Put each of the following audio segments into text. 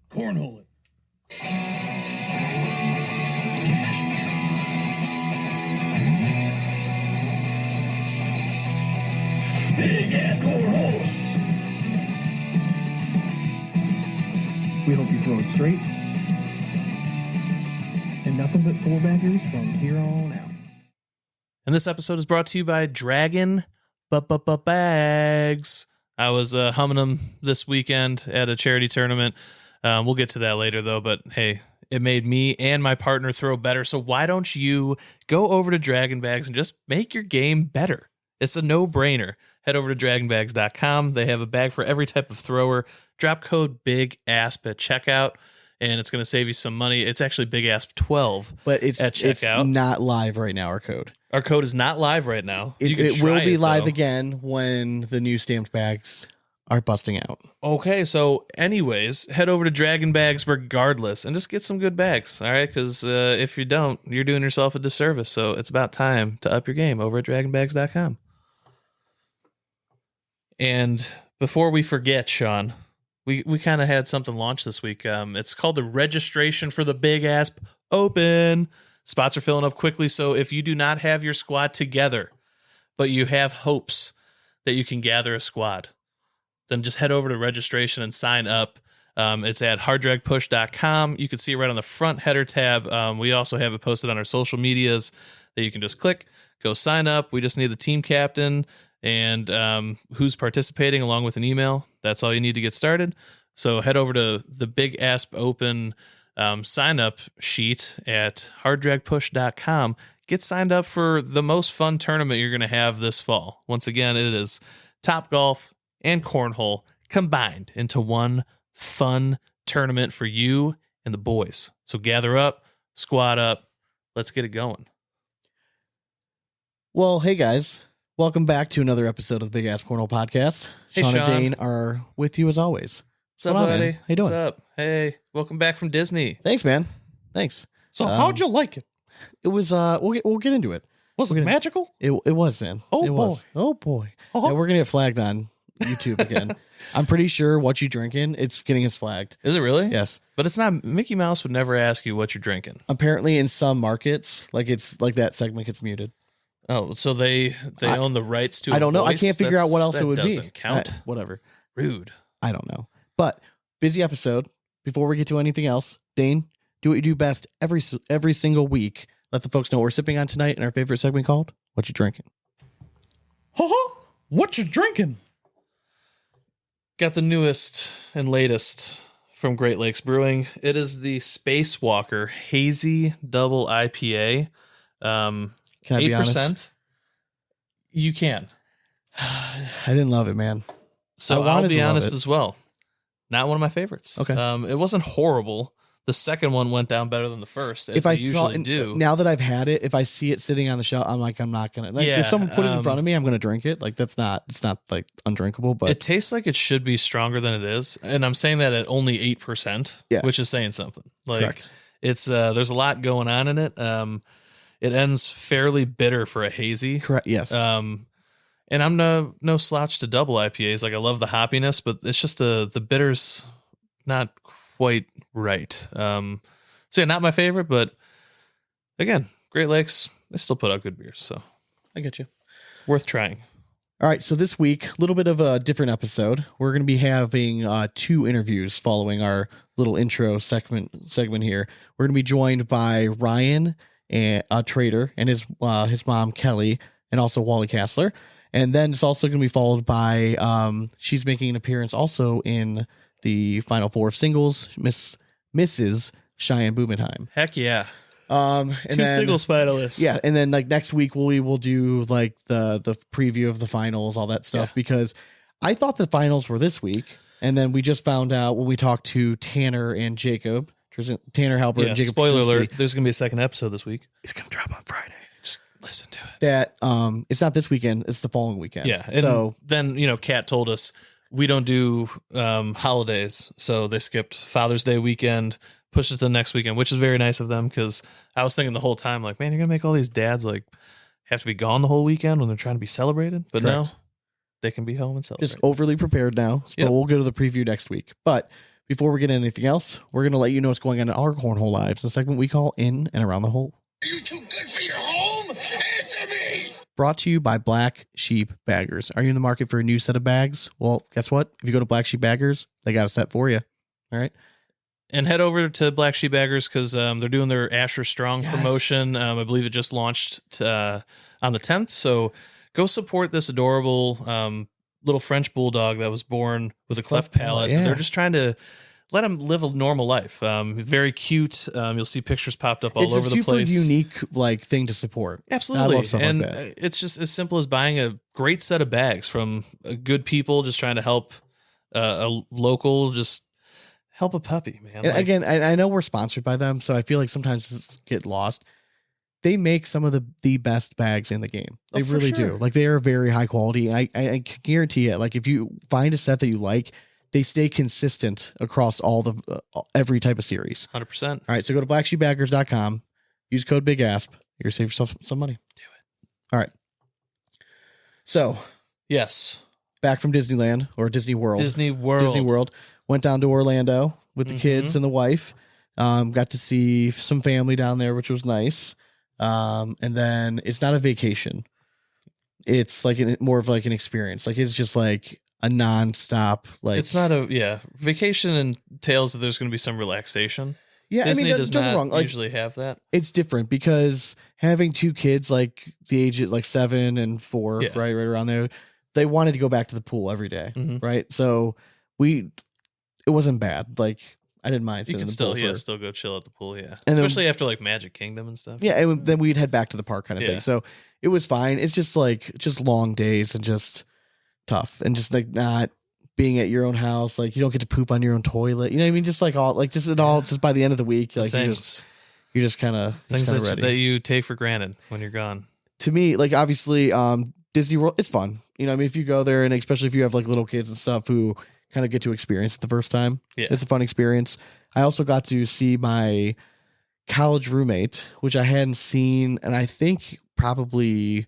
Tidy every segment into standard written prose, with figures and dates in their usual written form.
Cornhole it. Big ass cornhole. We hope you throw it straight. And nothing but four baggers from here on out. And this episode is brought to you by Draggin Bags. I was humming them this weekend at a charity tournament. We'll get to that later, though. But hey, it made me and my partner throw better. So why don't you go over to Draggin Bags and just make your game better? It's a no-brainer. Head over to dragginbags.com. They have a bag for every type of thrower. Drop code BIGASP at checkout, and it's going to save you some money. It's actually BIGASP12, but it's at checkout. It's not live right now. Our code. Our code is not live right now. It will be live again when the new stamped bags are busting out. Okay, so anyways, head over to Draggin Bags regardless and just get some good bags, all right? Because if you don't, you're doing yourself a disservice. So it's about time to up your game over at dragginbags.com. And before we forget, Sean, we kind of had something launched this week. It's called the registration for the Big Asp Open. Spots are filling up quickly, so if you do not have your squad together, but you have hopes that you can gather a squad, then just head over to registration and sign up. It's at harddragpush.com. You can see it right on the front header tab. We also have it posted on our social medias that you can just click, go sign up. We just need the team captain and who's participating along with an email. That's all you need to get started. So head over to the Big Asp Open sign up sheet at harddragpush.com. Get signed up for the most fun tournament you're going to have this fall. Once again, it is Top Golf and Cornhole combined into one fun tournament for you and the boys. So gather up, squad up, let's get it going. Well, hey guys, welcome back to another episode of the Big Asp Cornhole Podcast. Hey, Sean and Sean. Dane are with you as always. What's up, on, buddy? man? How you doing? What's up? Hey, welcome back from Disney. Thanks, man. Thanks. So how'd you like it? It was we'll get into it. Was it magical? It was, man. Oh, it boy. Was. Oh boy. Uh-huh. Yeah, we're gonna get flagged on YouTube again. I'm pretty sure what you drinking, it's getting us flagged. Is it really? Yes. But it's not. Mickey Mouse would never ask you what you're drinking. Apparently in some markets, like it's like that segment gets muted. Oh, so they own the rights to. I don't know. I can't figure out what else that it would be. doesn't count. Whatever. Rude. I don't know. But busy episode. Before we get to anything else, Dane, do what you do best every single week. Let the folks know what we're sipping on tonight in our favorite segment called What You Drinking. What you drinking? Got the newest and latest from Great Lakes Brewing. It is the Spacewalker Hazy Double IPA. Can I be 8%. honest? You can. I didn't love it, man. So I wanted I'll be to love honest it. as well. Not one of my favorites. Okay. It wasn't horrible. The second one went down better than the first, as If I they usually do. now that I've had it, if I see it sitting on the shelf, I'm like, I'm not gonna. Like, Yeah, if someone put it in front of me, I'm gonna drink it. Like it's not like undrinkable, but It tastes like it should be stronger than it is, and I'm saying that at only 8%, Yeah. which is saying something. Like correct. it's there's a lot going on in it. It ends fairly bitter for a hazy. Correct. Yes. And I'm no slouch to double IPAs. Like I love the hoppiness, but it's just the bitters not quite right. So yeah, not my favorite, but again, Great Lakes, they still put out good beers, so I get you. worth trying. All right, so this week, a little bit of a different episode. We're going to be having 2 interviews following our little intro segment here. We're going to be joined by Ryan, a Traitor, and his mom, Kelly, and also Wally Kassler. And then it's also going to be followed by, she's making an appearance also in the Final Four of Singles, Mrs. Cheyenne Bubenheim. Heck yeah. And Two then, singles finalists. yeah, and then like next week we will do like the preview of the finals, all that stuff, because I thought the finals were this week, and then we just found out when we talked to Tanner and Jacob, Tanner Halper and Jacob. Spoiler Krasinski, alert, there's going to be a second episode this week. it's gonna drop on Friday. Just listen to it. That it's not this weekend, it's the following weekend. Yeah. And so then, Kat told us we don't do holidays. So they skipped Father's Day weekend, pushed it to the next weekend, which is very nice of them, because I was thinking the whole time, like, man, you're going to make all these dads like have to be gone the whole weekend when they're trying to be celebrated. But Correct. no, they can be home and celebrate. just overly prepared now. So Yep. we'll go to the preview next week. But Before we get into anything else, we're going to let you know what's going on in our cornhole lives, the segment we call In and Around the Hole. Are you too good for your home? Answer me! Brought to you by Black Sheep Baggers. Are you in the market for a new set of bags? Well, guess what? If you go to Black Sheep Baggers, they got a set for you. All right. And head over to Black Sheep Baggers because they're doing their Asher Strong promotion. I believe it just launched on the 10th. So go support this adorable little French bulldog that was born with a cleft palate. Yeah. They're just trying to let him live a normal life. Very cute. You'll see pictures popped up all over the place. It's a super unique thing to support. Absolutely. I love stuff and like that. It's just as simple as buying a great set of bags from good people just trying to help a local, just help a puppy, man. And again, I know we're sponsored by them, so I feel like sometimes this get lost. They make some of the best bags in the game. They really do. Like, they are very high quality. I can guarantee it. Like, if you find a set that you like, they stay consistent across all the every type of series. 100%. All right, so go to blacksheepbaggers.com. Use code BIGASP. You're gonna save yourself some money. Do it. All right. So, yes, back from Disneyland or Disney World. Disney World. Went down to Orlando with the kids and the wife. Got to see some family down there, which was nice. And then it's not a vacation. It's like more of like an experience. Like, it's just like a nonstop. Like, It's not a vacation entails that there's going to be some relaxation. Yeah, Disney I mean, does don't get me not wrong. Like, usually have that. it's different because having two kids, like the age of like 7 and 4, right around there, they wanted to go back to the pool every day, right? So it wasn't bad. Like, I didn't mind. You sitting can in the still pool still go chill at the pool, And especially after like Magic Kingdom and stuff. Yeah, and then we'd head back to the park kind of Yeah. thing. So it was fine. It's just like long days and just tough and just like not being at your own house. Like, you don't get to poop on your own toilet. You know what I mean? Just like all just by the end of the week, like you're just kind of things ready. that you take for granted when you're gone. To me, like, obviously, Disney World, it's fun. You know, I mean, if you go there, and especially if you have like little kids and stuff who kind of get to experience it the first time, it's a fun experience. I also got to see my college roommate, which I hadn't seen, and I think probably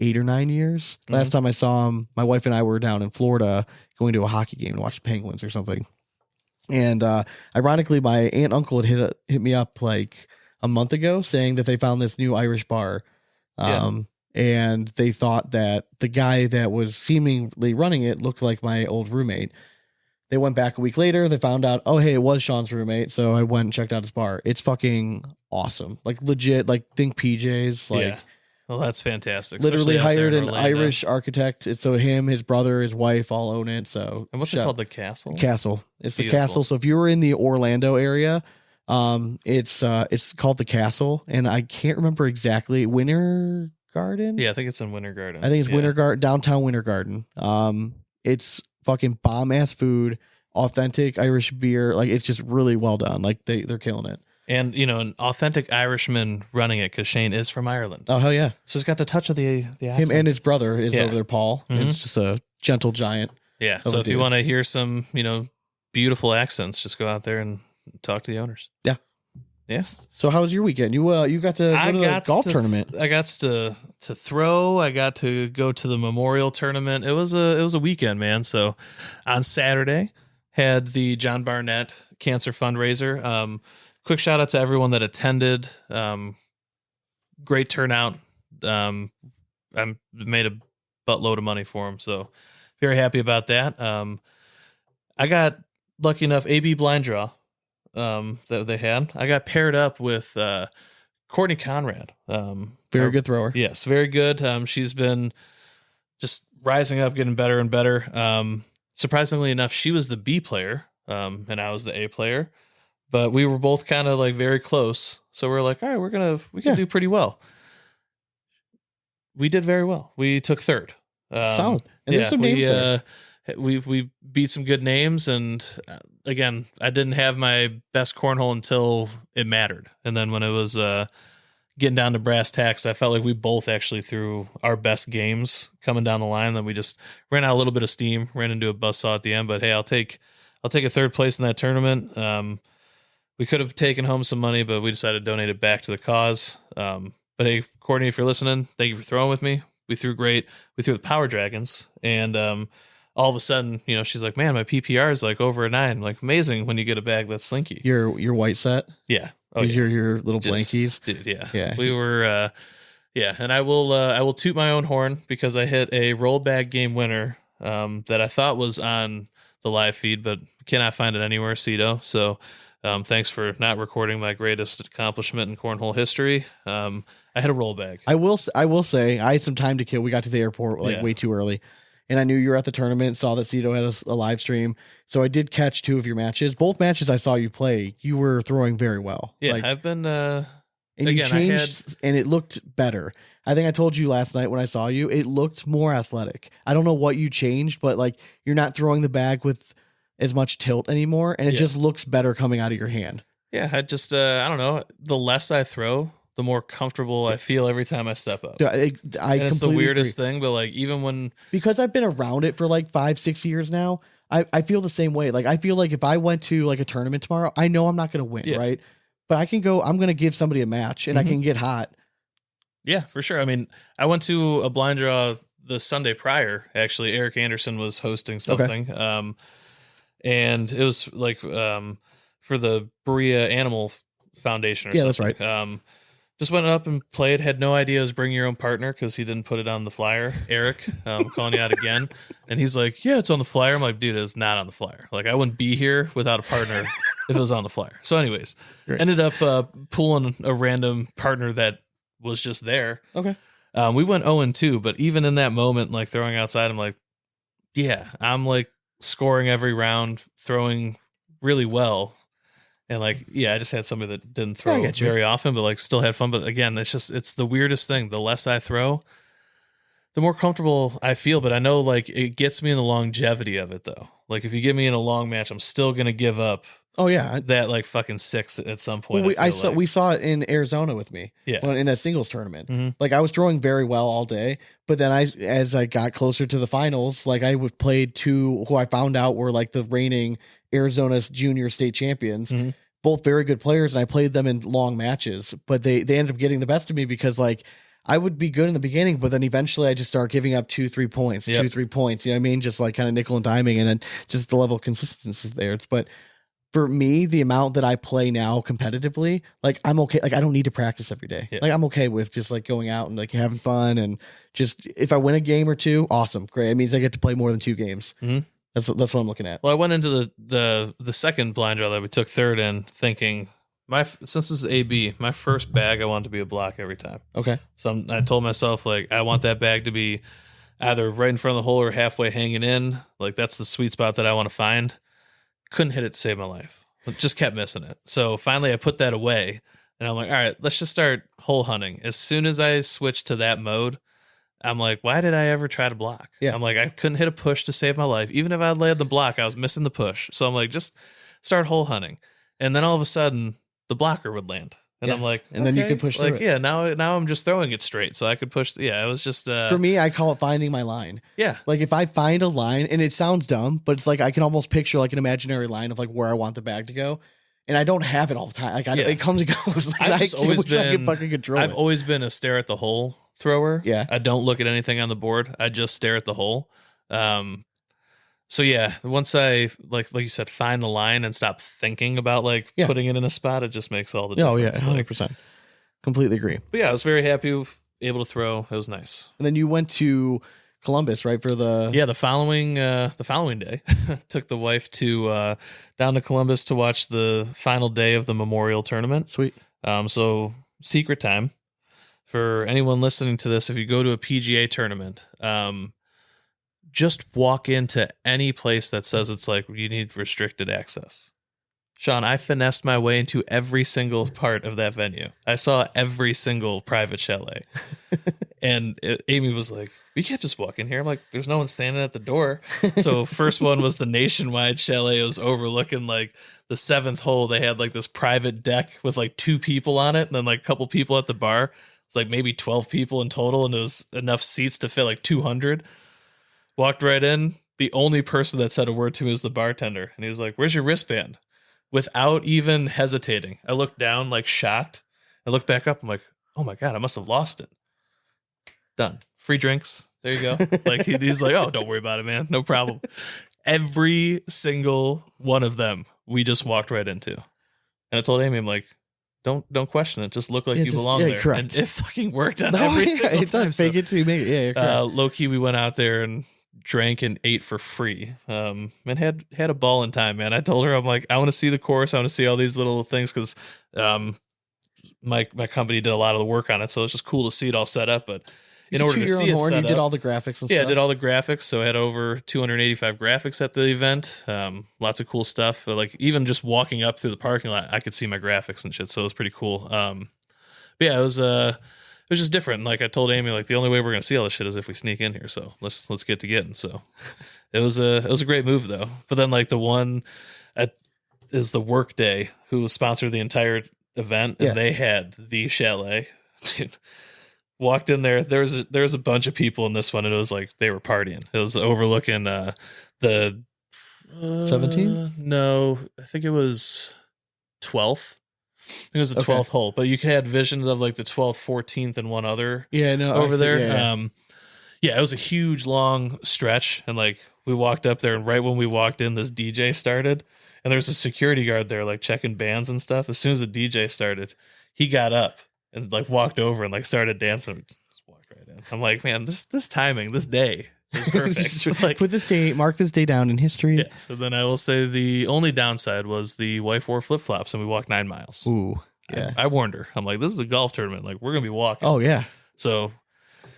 8 or 9 years. Last time I saw him, my wife and I were down in Florida going to a hockey game to watch the Penguins or something. And ironically, my aunt and uncle had hit me up like a month ago saying that they found this new Irish bar. And they thought that the guy that was seemingly running it looked like my old roommate. They went back a week later. They found out, oh, hey, it was Sean's roommate. So I went and checked out his bar. It's fucking awesome. Like, legit, like, think PJs. Like, well, that's fantastic. Literally Especially out there hired in an Orlando. Irish architect. It's so him, his brother, his wife all own it. So, And what's it called? The Castle? Castle. It's the Beautiful. Castle. So if you were in the Orlando area, it's called the Castle, and I can't remember exactly. Winter Garden. Yeah, I think it's in Winter Garden. I think it's Winter Garden, downtown Winter Garden. It's fucking bomb ass food, authentic Irish beer. Like, it's just really well done. Like, they're killing it. And, you know, an authentic Irishman running it because Shane is from Ireland. Oh, hell yeah. So he's got the touch of the accent. Him and his brother is Yeah. over there, Paul. It's just a gentle giant. Yeah. of So a if you dude. want to hear some, beautiful accents, just go out there and talk to the owners. Yeah. Yeah. So how was your weekend? You got to go to the golf tournament. I got to throw. I got to go to the memorial tournament. It was a weekend, man. So on Saturday, had the John Barnett Cancer Fundraiser. Quick shout out to everyone that attended. Great turnout. I made a buttload of money for them, so very happy about that. I got lucky enough, AB blind draw that they had. I got paired up with Courtney Conrad. Very good thrower. Yes, very good. She's been just rising up, getting better and better. Surprisingly enough, she was the B player, and I was the A player. But we were both kind of like very close. So we're like, all right, we can do pretty well. We did very well. We took third. Solid. And there's some names there. We beat some good names. And again, I didn't have my best cornhole until it mattered. And then when it was getting down to brass tacks, I felt like we both actually threw our best games coming down the line. Then we just ran out a little bit of steam, ran into a buzzsaw at the end. But hey, I'll take a third place in that tournament. We could have taken home some money, but we decided to donate it back to the cause. But hey, Courtney, if you're listening, thank you for throwing with me. We threw great. We threw the Power Dragons, and all of a sudden, she's like, man, my PPR is like over a 9. I'm like, amazing when you get a bag that's slinky. Your white set? Yeah. Oh, yeah. Your little blankies? Dude, yeah. Yeah. We were, and I will toot my own horn because I hit a roll bag game winner that I thought was on the live feed, but cannot find it anywhere, Cito. So thanks for not recording my greatest accomplishment in cornhole history. I had a roll bag. I will say I had some time to kill. We got to the airport way too early. And I knew you were at the tournament, saw that Cito had a live stream. So I did catch 2 of your matches. Both matches I saw you play, you were throwing very well. Yeah, I've been... and you changed, and it looked better. I think I told you last night when I saw you, it looked more athletic. I don't know what you changed, but like you're not throwing the bag with as much tilt anymore, and it just looks better coming out of your hand. Yeah, I just, I don't know. The less I throw, the more comfortable I feel every time I step up. I it's the weirdest thing, but like even when... Because I've been around it for like 5-6 years now, I feel the same way. Like I feel like if I went to like a tournament tomorrow, I know I'm not going to win, right? But I'm going to give somebody a match and I can get hot. Yeah, for sure. I mean, I went to a blind draw the Sunday prior. Actually, Eric Anderson was hosting something. Okay. And it was like for the Berea Animal Foundation or something. Yeah, that's right. Just went up and played. Had no idea it was bring your own partner because he didn't put it on the flyer. Eric, calling you out again. And he's like, yeah, it's on the flyer. I'm like, dude, it's not on the flyer. Like, I wouldn't be here without a partner if it was on the flyer. So anyways, ended up pulling a random partner that was just there. Okay. We went 0-2, but even in that moment, like throwing outside, I'm like, yeah, I'm like scoring every round, throwing really well. And like, yeah, I just had somebody that didn't throw very often, but like still had fun. But again, it's the weirdest thing. The less I throw, the more comfortable I feel. But I know like it gets me in the longevity of it though. Like if you get me in a long match, I'm still going to give up. Oh yeah. That like fucking 6 at some point. Well, we saw it in Arizona with me. Yeah. In that singles tournament. Mm-hmm. Like I was throwing very well all day, but then as I got closer to the finals, like I would play 2 who I found out were like the reigning Arizona's junior state champions, both very good players. And I played them in long matches, but they ended up getting the best of me because like I would be good in the beginning, but then eventually I just start giving up 2-3 points, 2-3 points. You know what I mean? Just like kind of nickel and diming, and then just the level of consistency there. But for me, the amount that I play now competitively, like I'm okay. Like I don't need to practice every day. Like I'm okay with just like going out and like having fun, and just if I win a game or 2, awesome, great. It means I get to play more than 2 games. That's what I'm looking at. Well, I went into the second blind draw that we took third in, thinking since this is AB, my first bag I want to be a block every time. Okay. So I told myself like I want that bag to be either right in front of the hole or halfway hanging in. Like that's the sweet spot that I want to find. Couldn't hit it to save my life. Just kept missing it. So finally I put that away and I'm like, all right, let's just start hole hunting. As soon as I switched to that mode, I'm like, why did I ever try to block? Yeah. I'm like, I couldn't hit a push to save my life. Even if I laid the block, I was missing the push. So I'm like, just start hole hunting. And then all of a sudden the blocker would land. And I'm like, and then you could push through it. Yeah, now I'm just throwing it straight. So I could push. Yeah, it was just for me, I call it finding my line. Yeah. Like if I find a line, and it sounds dumb, but it's like I can almost picture like an imaginary line of like where I want the bag to go. And I don't have it all the time. Like it comes and goes. Like, I've always been, I could fucking control I've always been a stare at the hole thrower. Yeah. I don't look at anything on the board. I just stare at the hole. So yeah, once I like you said, find the line and stop thinking about like putting it in a spot, it just makes all the difference. Oh yeah, 100%. Completely agree. But yeah, I was very happy, able to throw. It was nice. And then you went to Columbus, right? For the following day, took the wife to down to Columbus to watch the final day of the Memorial Tournament. Sweet. So secret time for anyone listening to this. If you go to a PGA tournament, just walk into any place that says it's like you need restricted access. Sean, I finessed my way into every single part of that venue. I saw every single private chalet. And Amy was like, we can't just walk in here. I'm like, there's no one standing at the door. So first one was the Nationwide Chalet. It was overlooking like the 7th hole. They had like this private deck with like 2 people on it and then like a couple people at the bar. It's like maybe 12 people in total, and it was enough seats to fit like 200. Walked right in. The only person that said a word to me was the bartender. And he was like, where's your wristband? Without even hesitating. I looked down like shocked. I looked back up. I'm like, oh my God, I must have lost it. Done. Free drinks. There you go. Like he's like, oh, don't worry about it, man. No problem. Every single one of them, we just walked right into. And I told Amy, I'm like, don't question it. Just look like you belong there. Correct. And it fucking worked on every single it time. does. Fake it till you make it. Yeah, you're correct. Low key, we went out there and drank and ate for free. And had a ball in time, man. I told her, I'm like, I want to see the course. I want to see all these little things because my company did a lot of the work on it, so it's just cool to see it all set up. But in order to see it set you up, did all the graphics and stuff. yeah, I did all the graphics. So I had over 285 graphics at the event. Lots of cool stuff. Like even just walking up through the parking lot, I could see my graphics and shit. So it was pretty cool. But yeah, it was just different. Like I told Amy, like the only way we're gonna see all this shit is if we sneak in here. So let's get to getting. So it was a great move though. But then like the one is the Workday who sponsored the entire event, and they had the chalet. Dude, walked in there. There was a bunch of people in this one, and it was like they were partying. It was overlooking the 17. No, I think it was 12th. I think it was the 12th hole, but you had visions of like the 12th, 14th, and one other. Yeah, no, over there. Yeah. It was a huge long stretch, and like we walked up there, and right when we walked in, this DJ started, and there's a security guard there, like checking bands and stuff. As soon as the DJ started, he got up and like walked over and like started dancing. Just walked right in. I'm like, man, this timing, this day is perfect. Like, Mark this day down in history. yeah. So then I will say the only downside was the wife wore flip flops, and we walked 9 miles. Ooh, yeah. I warned her. I'm like, this is a golf tournament. Like we're gonna be walking. Oh yeah. So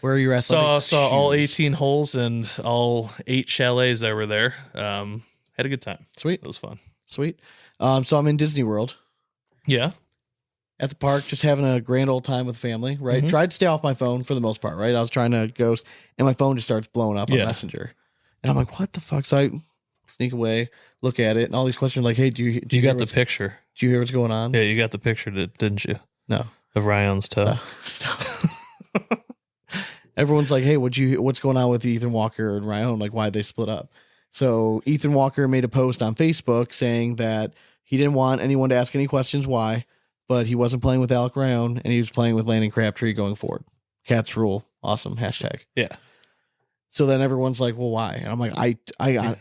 where are your athletic saw all shoes? 18 holes and all 8 chalets that were there. Had a good time. Sweet. It was fun. Sweet. So I'm in Disney World Yeah. at the park, just having a grand old time with family, right? Mhm. Tried to stay off my phone for the most part, right? I was trying to ghost, and my phone just starts blowing up on Yeah. Messenger. And I'm like, what the fuck? So I sneak away, look at it, and all these questions like, hey, do you You hear got the what's- picture. Do you hear what's going on? Yeah, you got the picture, didn't you? No. Of Ryan's toe. Stop. Everyone's like, hey, what's going on with Ethan Walker and Ryan? Like, why'd they split up? So Ethan Walker made a post on Facebook saying that he didn't want anyone to ask any questions why, but he wasn't playing with Alec Ryan and he was playing with Landon Crabtree going forward. Cats rule. Awesome. Hashtag. Yeah. So then everyone's like, well, why? And I'm like, I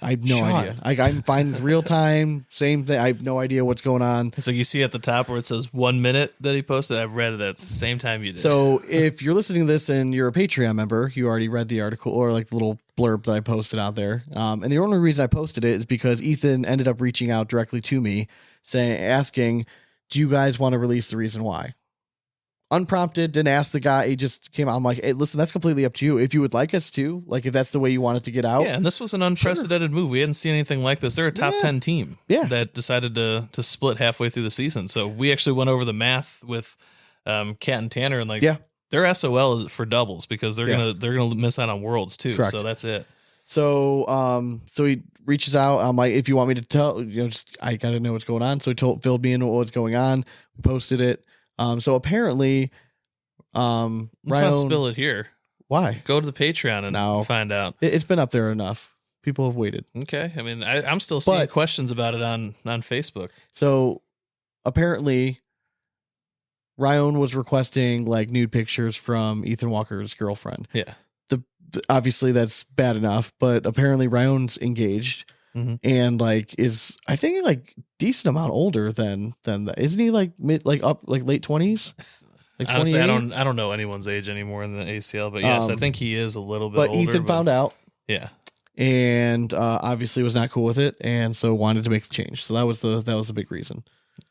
have no Sean. idea. I'm fine with real time. Same thing. I have no idea what's going on. It's like you see at the top where it says 1 minute that he posted. I've read it at the same time you did. So if you're listening to this and you're a Patreon member, you already read the article or like the little blurb that I posted out there. And the only reason I posted it is because Ethan ended up reaching out directly to me asking, do you guys want to release the reason why? Unprompted, didn't ask the guy. He just came out. I'm like, hey, listen, that's completely up to you. If you would like us to, like, if that's the way you want it to get out. yeah, and this was an unprecedented move. We hadn't seen anything like this. They're a top 10 team that decided to split halfway through the season. So we actually went over the math with Kat and Tanner, and like their SOL is for doubles because they're gonna miss out on Worlds too. Correct. So that's it. So so he reaches out. I'm like, if you want me to tell, I gotta know what's going on. So he filled me in on what's going on. We posted it. So apparently, Let's not Ryan, spill it here. why? Go to the Patreon and find out. It's been up there enough. People have waited. Okay. I mean, I'm still seeing questions about it on Facebook. So apparently, Ryan was requesting like nude pictures from Ethan Walker's girlfriend. Yeah. Obviously that's bad enough, but apparently Ryan's engaged. And like is I think like decent amount older than that. Isn't he like up like late 20s? Like honestly, I don't know anyone's age anymore in the ACL, but yes, I think he is a little bit older. But Ethan found out. Yeah. And obviously was not cool with it, and so wanted to make the change. So that was the big reason.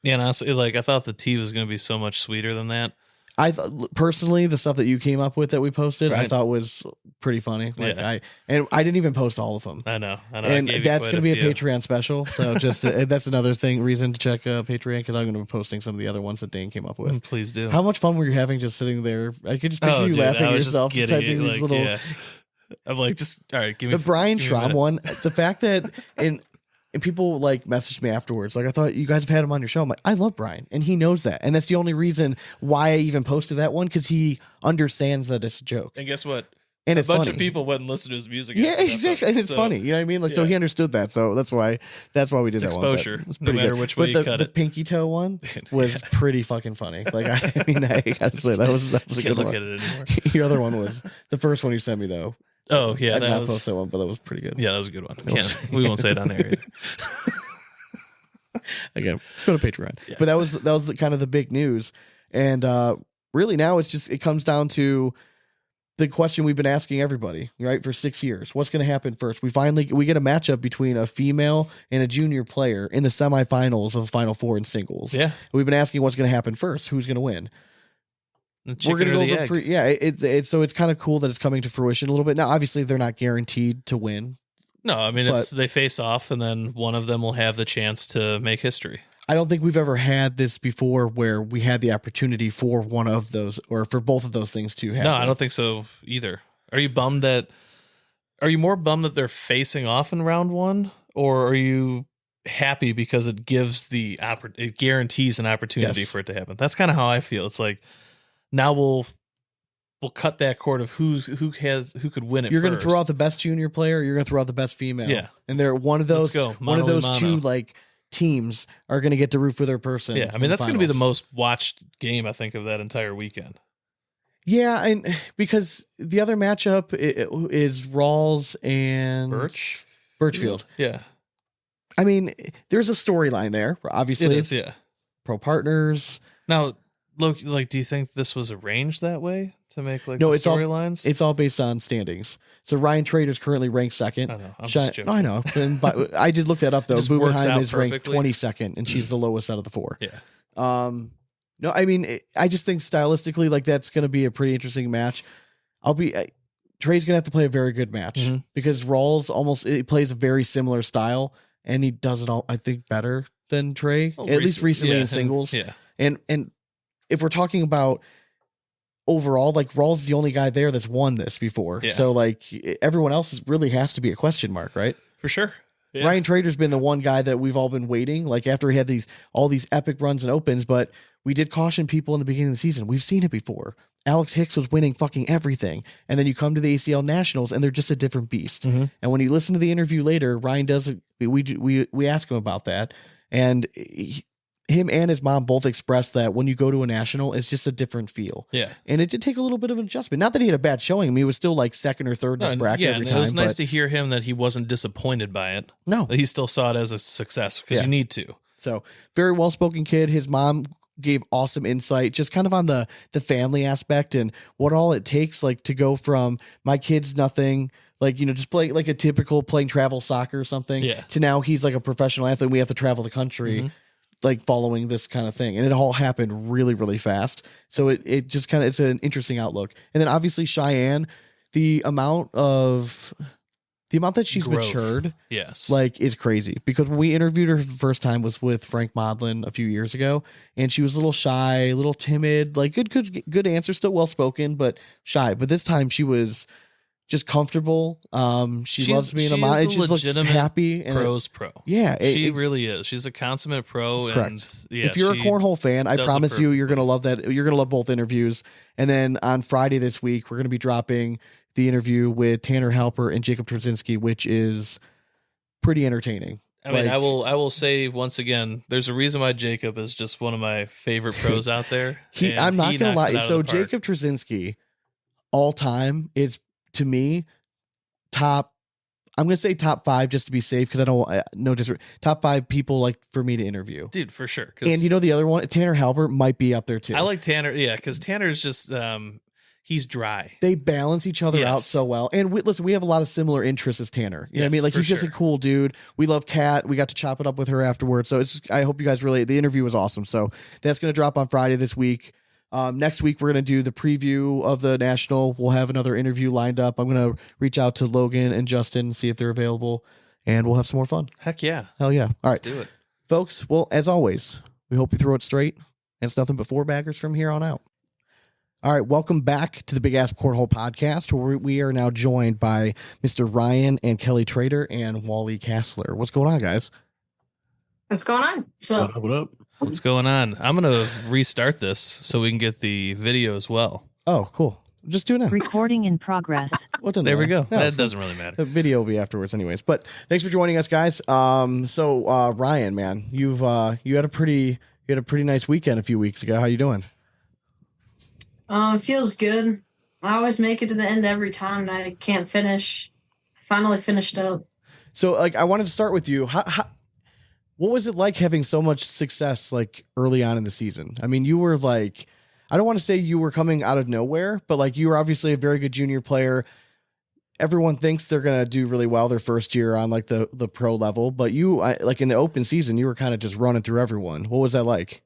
Yeah, and honestly, like I thought the tea was going to be so much sweeter than that. I personally, the stuff that you came up with that we posted, Right. I thought was pretty funny. Like Yeah. I didn't even post all of them. I know. And that's going to be a Patreon special. So just that's another reason to check Patreon, because I'm going to be posting some of the other ones that Dane came up with. Please do. How much fun were you having just sitting there? I could just picture you laughing at yourself, just typing these little. Yeah. I'm like, just all right. Give me The Brian give me a Schramm minute. one. The fact that and people like messaged me afterwards, like, I thought you guys have had him on your show. I'm like, I love Brian, and he knows that, and that's the only reason why I even posted that one, because he understands that it's a joke. And guess what? And a it's bunch funny. of people went and listened to his music. Yeah, after that, exactly. And it's so- funny. You know what I mean? Like, so yeah. he understood that. So that's why we did It's that exposure, one. But it's no pretty matter good. which way but you cut the it. pinky toe one was Yeah. pretty fucking funny. Like, I mean, I gotta say, that was a Can't good look one. at it anymore. The other one was the first one you sent me, though. Oh yeah, I did that not was post that one, but that was pretty good. yeah, that was a good one. was- We won't say it on air either. Again, go to Patreon. Yeah. But that was the kind of the big news. And really now it comes down to the question we've been asking everybody, right, for 6 years. What's going to happen first? We get a matchup between a female and a junior player in the semifinals of Final Four in singles. Yeah, We've been asking what's going to happen first. Who's going to win? we're gonna go the over egg. it's so it's kind of cool that it's coming to fruition a little bit. Now, obviously, they're not guaranteed to win. No, I mean they face off, and then one of them will have the chance to make history. I don't think we've ever had this before where we had the opportunity for one of those or for both of those things to happen. No, I don't think so either. Are you more bummed that they're facing off in round one, or are you happy because it gives it guarantees an opportunity Yes. for it to happen? That's kind of how I feel. It's like now we'll cut that cord of who could win it. You're going to first. throw out the best junior player. You're going to throw out the best female. Yeah. And they're one of Let's those. go. One of Mano a those mano. two like teams are going to get to root for their person. Yeah, I in mean that's going to be the finals. most watched game I think of that entire weekend. Yeah, and because the other matchup is Rawls and Birchfield. Yeah, I mean, there's a storyline there. it Obviously, is. Yeah. pro partners. Now, look, like, do you think this was arranged that way to make like No, the it's all- storylines? It's all based on standings. So Ryan Traitors currently ranked second. I know. I'm Cheyenne- just joking. no, I know. And I did look that up though. It just works Bubenheim out is ranked perfectly. 22nd, and she's the lowest out of the four. Yeah. No, I mean, I just think stylistically, like that's going to be a pretty interesting match. Trey's going to have to play a very good match Mhm. because Rawls he plays a very similar style, and he does it all, I think, better than Trey, Well, at least recently yeah, in and- singles. Yeah. And if we're talking about overall, like Rawls is the only guy there that's won this before. Yeah. So like everyone else really has to be a question mark, right? For sure. Yeah. Ryan Trader's been the one guy that we've all been waiting, like after he had all these epic runs and opens, but we did caution people in the beginning of the season. We've seen it before. Alex Hicks was winning fucking everything. And then you come to the ACL Nationals and they're just a different beast. Mhm. And when you listen to the interview later, Ryan we ask him about that. And him and his mom both expressed that when you go to a national, it's just a different feel. Yeah. And it did take a little bit of an adjustment. Not that he had a bad showing. I mean, he was still like second or third in his and- bracket yeah, every and time. it was nice but to hear him that he wasn't disappointed by it. no. That he still saw it as a success because Yeah. you need to. So very well-spoken kid. His mom gave awesome insight just kind of on the family aspect and what all it takes, like to go from my kid's nothing, like, you know, just playing like a typical playing travel soccer or something, Yeah. to now he's like a professional athlete. We have to travel the country, Mhm. like following this kind of thing. And it all happened really, really fast. So it just kind of, it's an interesting outlook. And then obviously Cheyenne, the amount that she's Growth. matured, Yes. like, is crazy, because when we interviewed her the first time was with Frank Modlin a few years ago, and she was a little shy, a little timid, like good answer, still well spoken, but shy. But this time she was just comfortable. She loves being a mom. It just looks legitimate happy. And Pro's pro. yeah, She really is. She's a consummate pro. Correct. And yeah, if you're a she- cornhole fan, I does it promise you, you're perfectly. gonna love that. You're gonna love both interviews. And then on Friday this week, we're gonna be dropping the interview with Tanner Halper and Jacob Trzynski, which is pretty entertaining. I mean, Like- I will say once again, there's a reason why Jacob is just one of my favorite pros out there. and I'm not he gonna knocks it lie. out of So the park. Jacob Trzynski, all time, is to me top. I'm gonna say top 5 just to be safe, because I don't no top 5 people like for me to interview. dude, for sure. 'Cause And you know the other one, Tanner Halper, might be up there too. I like Tanner. Yeah, because Tanner's just he's dry. They balance each other out Yes. so well. And listen, we have a lot of similar interests as Tanner. You know what I Yes, mean? Like, for he's just a sure. cool dude. We love Kat. We got to chop it up with her afterwards. So I hope you guys the interview was awesome. So that's going to drop on Friday this week. Next week, we're going to do the preview of the National. We'll have another interview lined up. I'm going to reach out to Logan and Justin, see if they're available, and we'll have some more fun. Heck yeah. Hell yeah. All right, Let's do it. folks. Well, as always, we hope you throw it straight, and it's nothing but 4 baggers from here on out. All right, welcome back to the Big Asp Cornhole Podcast, where we are now joined by Mr. Ryan and Kelly Traitor and Wally Kassler. What's going on, guys? What's going on? So, What up? What's going on? I'm gonna restart this so we can get the video as well. Oh, cool. Just do it now. Recording in progress. Well, it doesn't There we matter. go. No, That doesn't really matter. the video will be afterwards anyways. But thanks for joining us, guys. So Ryan, man, you had a pretty nice weekend a few weeks ago. How you doing? It feels good. I always make it to the end every time, and I can't finish. I finally finished up. So, like, I wanted to start with you. What was it like having so much success, like, early on in the season? I mean, you were like, I don't want to say you were coming out of nowhere, but like, you were obviously a very good junior player. Everyone thinks they're going to do really well their first year on like the pro level, but like in the open season, you were kind of just running through everyone. What was that like?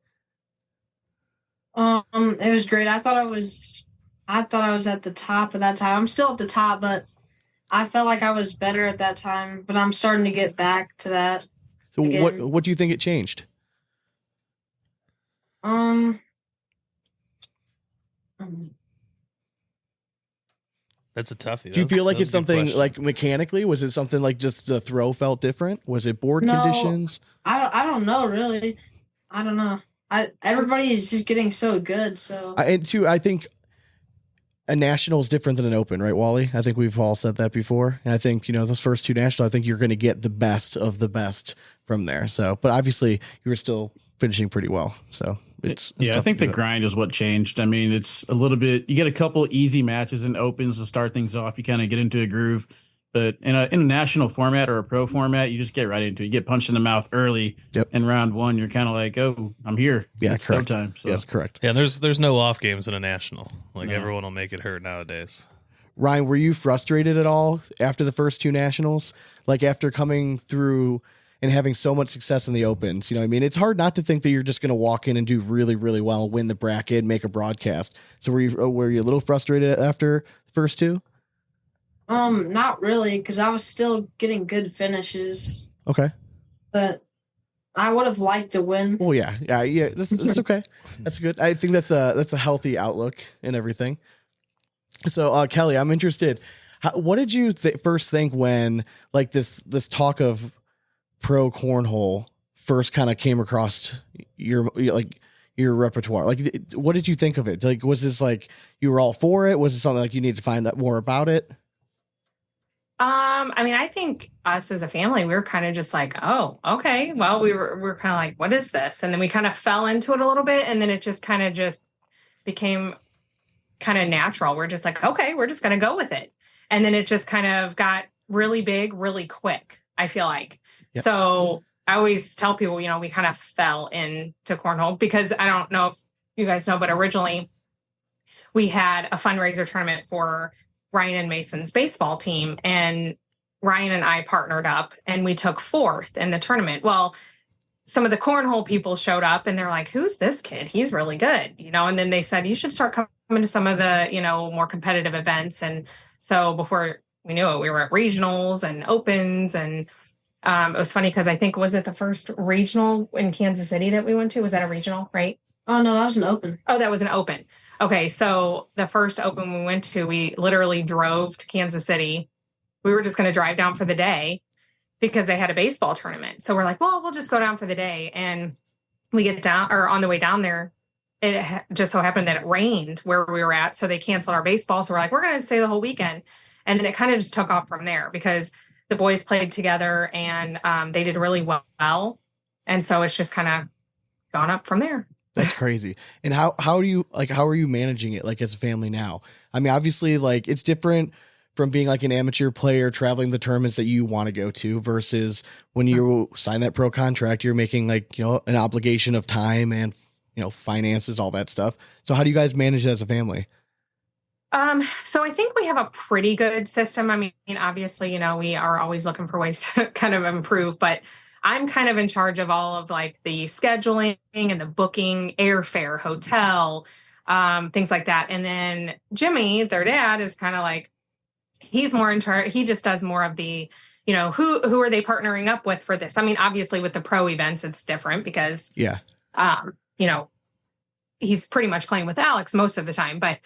It was great. I thought I was at the top at that time. I'm still at the top, but I felt like I was better at that time, but I'm starting to get back to that. So again. what do you think it changed? That's a toughie. Do you feel like That it's was a good something question. like mechanically? Was it something like just the throw felt different? Was it board No. conditions? I don't know really. I don't know. Everybody is just getting so good. So And two, I think a national is different than an open, right, Wally? I think we've all said that before. And I think, those first two national, I think you're going to get the best of the best from there. So, but obviously you were still finishing pretty well. So it's I tough think to the do that. grind is what changed. I mean, it's a little bit, you get a couple easy matches and opens to start things off. You kind of get into a groove. But in a national format or a pro format, you just get right into it. You get punched in the mouth early. Yep. In round one, you're kind of like, oh, I'm here. Yeah, It's go correct. time. So. Yes, correct. Yeah, there's no off games in a national. Like No. everyone will make it hurt nowadays. Ryan, were you frustrated at all after the first two nationals? Like after coming through and having so much success in the opens, I mean, it's hard not to think that you're just going to walk in and do really, really well, win the bracket, make a broadcast. So were you a little frustrated after the first two? not really, because I was still getting good finishes, Okay. but I would have liked to win. Well, yeah. That's okay. That's good. I think that's a healthy outlook and everything. So, Kelly, I'm interested. What did you first think when like this talk of pro cornhole first kind of came across your repertoire? Like, what did you think of it? Like, was this like you were all for it? Was it something like you need to find out more about it? I mean, I think us as a family, we were kind of just like, oh, okay. Well, we're kind of like, what is this? And then we kind of fell into it a little bit, and then it just kind of just became kind of natural. We're just like, okay, we're just going to go with it. And then it just kind of got really big, really quick, I feel like. Yes. So I always tell people, we kind of fell into cornhole because I don't know if you guys know, but originally we had a fundraiser tournament for Ryan and Mason's baseball team, and Ryan and I partnered up and we took fourth in the tournament. Well, some of the cornhole people showed up and they're like, who's this kid? He's really good, and then they said, you should start coming to some of the, more competitive events. And so before we knew it, we were at regionals and opens. And it was funny because I think, was it the first regional in Kansas City that we went to? Was that a regional, right? Oh, no, that was an open. Oh, that was an open. Okay, so the first open we went to, we literally drove to Kansas City. We were just going to drive down for the day because they had a baseball tournament. So we're like, well, we'll just go down for the day. And we get down, or on the way down there, it just so happened that it rained where we were at. So they canceled our baseball. So we're like, we're going to stay the whole weekend. And then it kind of just took off from there because the boys played together and they did really well. And so it's just kind of gone up from there. That's crazy. And how are you managing it like as a family now? I mean, obviously like it's different from being like an amateur player traveling the tournaments that you want to go to versus when you sign that pro contract, you're making like, an obligation of time and, finances, all that stuff. So how do you guys manage it as a family? So I think we have a pretty good system. I mean, obviously, we are always looking for ways to kind of improve, but I'm kind of in charge of all of like the scheduling and the booking, airfare, hotel, things like that. And then Jimmy, their dad, is kind of like, he's more in charge. He just does more of the, who are they partnering up with for this? I mean, obviously with the pro events, it's different because, he's pretty much playing with Alex most of the time. But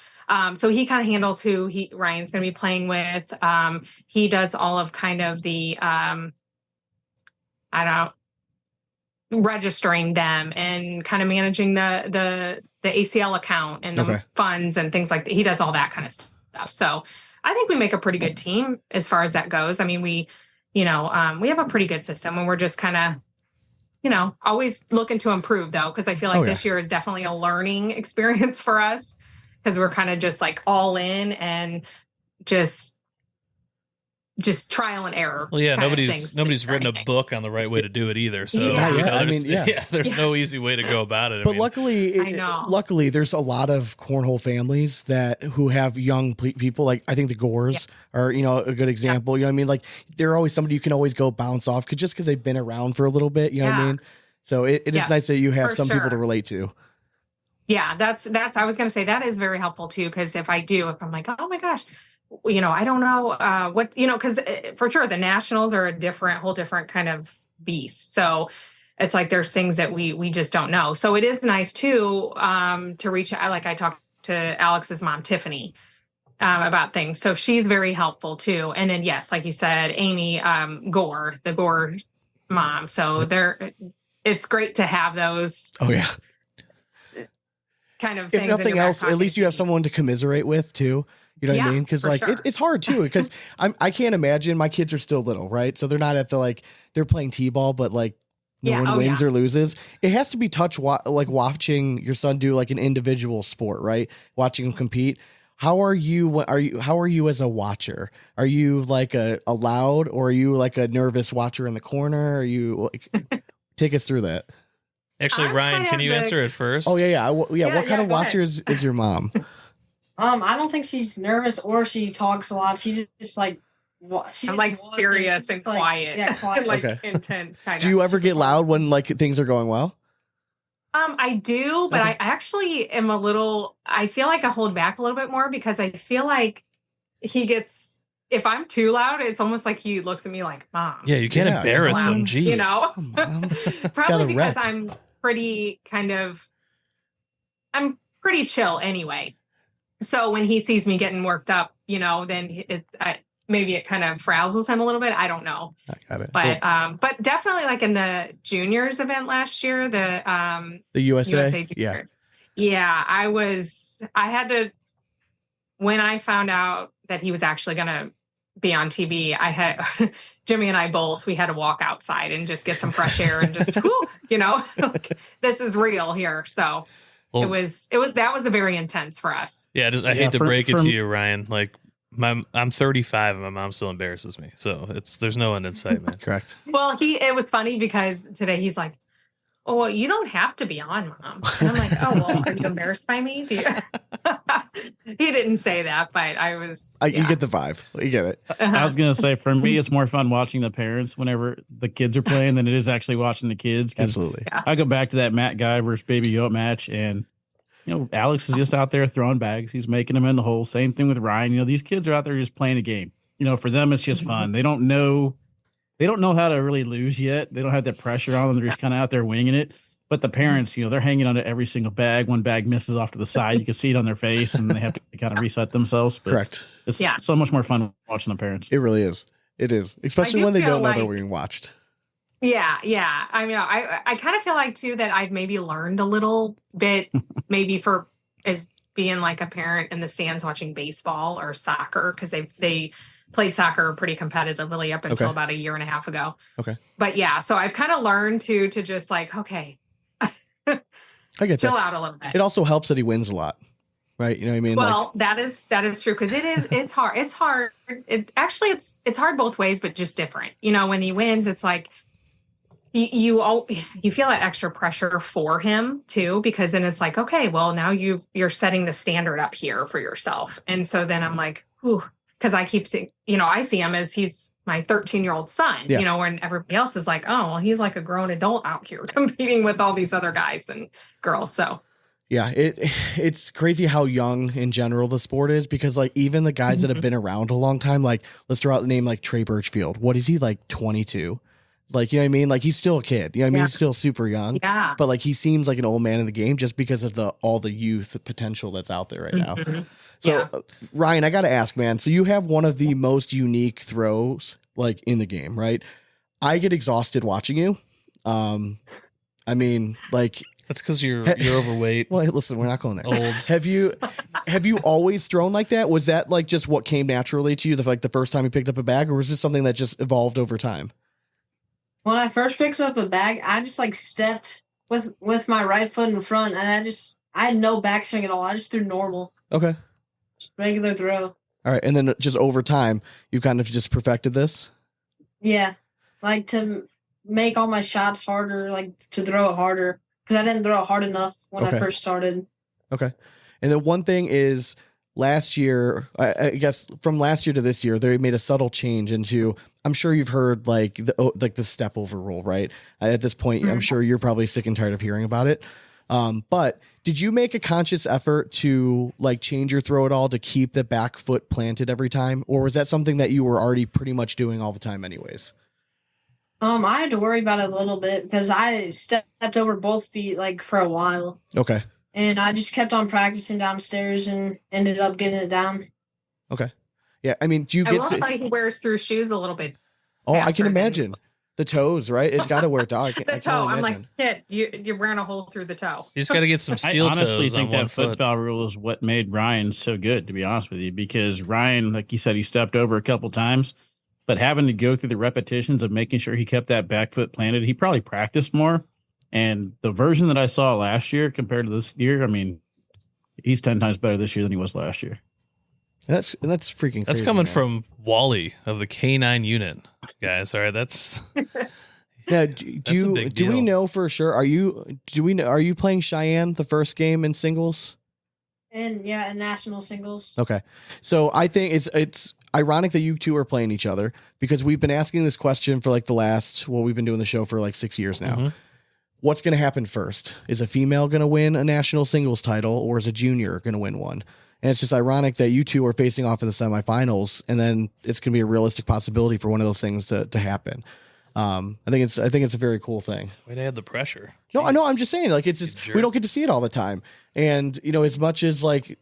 so he kind of handles who Ryan's going to be playing with. He does all of kind of the, registering them and kind of managing the ACL account and the funds and things like that. He does all that kind of stuff. So I think we make a pretty good team as far as that goes. I mean, we have a pretty good system, and we're just kind of, always looking to improve though. Cause I feel like this year is definitely a learning experience for us, because we're kind of just like all in and just trial and error. Well, yeah, nobody's written a book on the right way to do it either. So there's no easy way to go about it. But luckily, there's a lot of cornhole families who have young people. Like I think the Gores are, a good example. You know what I mean? Like they're always somebody you can always go bounce off because they've been around for a little bit. You know what I mean? So it is nice that you have some people to relate to. Yeah, that's. I was going to say that is very helpful too, because if I'm like, oh my gosh. I don't know what, because for sure the nationals are a whole different kind of beast. So it's like there's things that we just don't know. So it is nice too to reach out. Like I talked to Alex's mom, Tiffany, about things. So she's very helpful too. And then yes, like you said, Amy Gore, the Gore mom. So it's great to have those. Oh yeah. Kind of things. If nothing else, at least you have someone to commiserate with too. You know what I mean? Because like it's hard too. Because I can't imagine, my kids are still little, right? So they're not at they're playing t-ball, but like no one wins or loses. It has to be like watching your son do like an individual sport, right? Watching him compete. How are you as a watcher? Are you like a loud, or are you like a nervous watcher in the corner? Are you like, take us through that? Actually, Ryan, can you answer it first? Oh yeah. What kind of watcher is your mom? I don't think she's nervous or she talks a lot. She's just like, I'm like serious and quiet. Yeah, quiet. Like intense. Kind Do you ever get loud when like things are going well? I do, but I actually am I feel like I hold back a little bit more, because I feel like if I'm too loud, it's almost like he looks at me like, Mom. Yeah, you can't embarrass him. Jeez. Probably because I'm pretty pretty chill anyway. So when he sees me getting worked up, then maybe it kind of frazzles him a little bit. I don't know. I got it. But definitely like in the juniors event last year, the USA juniors. Yeah, I had to, when I found out that he was actually going to be on TV, I had Jimmy and I we had to walk outside and just get some fresh air and just, like, this is real here. So. Well, that was a very intense for us. Yeah, I hate to break it to you, Ryan. Like I'm 35 and my mom still embarrasses me. So there's no end in sight, man. Correct. Well, it was funny because today he's like, "Oh, well, you don't have to be on, Mom." And I'm like, "Oh, well, are you embarrassed by me?" Do you? He didn't say that, but I was. You get the vibe. You get it. I was gonna say, for me, it's more fun watching the parents whenever the kids are playing than it is actually watching the kids. Absolutely. Yeah. I go back to that Matt Guy versus Baby Goat match, and Alex is just out there throwing bags. He's making them in the hole. Same thing with Ryan. These kids are out there just playing a game. For them, it's just fun. They don't know how to really lose yet. They don't have that pressure on them. They're just kind of out there winging it. But the parents, they're hanging onto every single bag. One bag misses off to the side. You can see it on their face, and they have to kind of reset themselves. But correct. It's so much more fun watching the parents. It really is. It is. Especially when they don't know they're being watched. Yeah. I mean, I kind of feel like too that I've maybe learned a little bit, maybe as being like a parent in the stands watching baseball or soccer, because they played soccer pretty competitively up until about a year and a half ago. Okay. But yeah, so I've kind of learned to just like, okay, I get chill that. out a little bit. It also helps that he wins a lot. Right. You know what I mean? Well, that is true, because it's hard. It's hard. It's hard both ways, but just different. When he wins, it's like, you feel that extra pressure for him too, because then it's like, okay, well, now you're setting the standard up here for yourself. And so then I'm like, ooh, because I keep seeing, I see him as he's my 13-year-old son, when everybody else is like, oh, well, he's like a grown adult out here competing with all these other guys and girls. So yeah, it's crazy how young in general the sport is, because like even the guys that have been around a long time, like let's throw out the name like Trey Birchfield. What is he, like 22? Like, you know what I mean? Like he's still a kid, he's still super young, but like he seems like an old man in the game just because of all the youth potential that's out there right now. So Ryan, I got to ask, man, so you have one of the most unique throws like in the game, right? I get exhausted watching you. I mean, like, That's because you're overweight. well, listen, we're not going there. Old. Have you always thrown like that? Was that like just what came naturally to you, the first time you picked up a bag, or was this something that just evolved over time? When I first picked up a bag, I just like stepped with my right foot in front, and I had no backswing at all. I just threw normal, Okay. just regular throw. All right. And then just over time, you kind of just perfected this? Yeah, like to make all my shots harder, like to throw it harder, because I didn't throw it hard enough when Okay. I first started. Okay. And then one thing is last year, I guess from last year to this year, they made a subtle change into, I'm sure you've heard like the step over rule, right? At this point, I'm sure you're probably sick and tired of hearing about it. But did you make a conscious effort to like change your throw at all to keep the back foot planted every time? Or was that something that you were already pretty much doing all the time anyways? I had to worry about it a little bit because I stepped over both feet like for a while. Okay. And I just kept on practicing downstairs and ended up getting it down. Okay. Yeah. I mean, do you I get will say he wears through shoes a little bit. Oh, I faster can than- imagine. The toes, right? It's got to wear dog. The toe. I'm like, shit, you're wearing a hole through the toe. You just got to get some steel I honestly toes on think one that foot foot. foul rule is what made Ryan so good, to be honest with you, because Ryan, like you said, he stepped over a couple times, but having to go through the repetitions of making sure he kept that back foot planted, he probably practiced more. And the version that I saw last year compared to this year, I mean, he's 10 times better this year than he was last year. That's freaking crazy. That's coming man. from Wally of the K9 unit, guys. All right, that's Now, That's a do big we deal. know for sure? Are you playing Cheyenne the first game in singles? And yeah, and national singles. Okay, so I think it's ironic that you two are playing each other because we've been asking this question for like we've been doing the show for like 6 years now. Mhm. What's going to happen first? Is a female going to win a national singles title, or is a junior going to win one? And it's just ironic that you two are facing off in the semifinals, and then it's going to be a realistic possibility for one of those things to happen. I think it's a very cool thing. way to add the pressure. No, I Jeez. know. I'm just saying, like, it's You just jerk. we don't get to see it all the time, and as much as like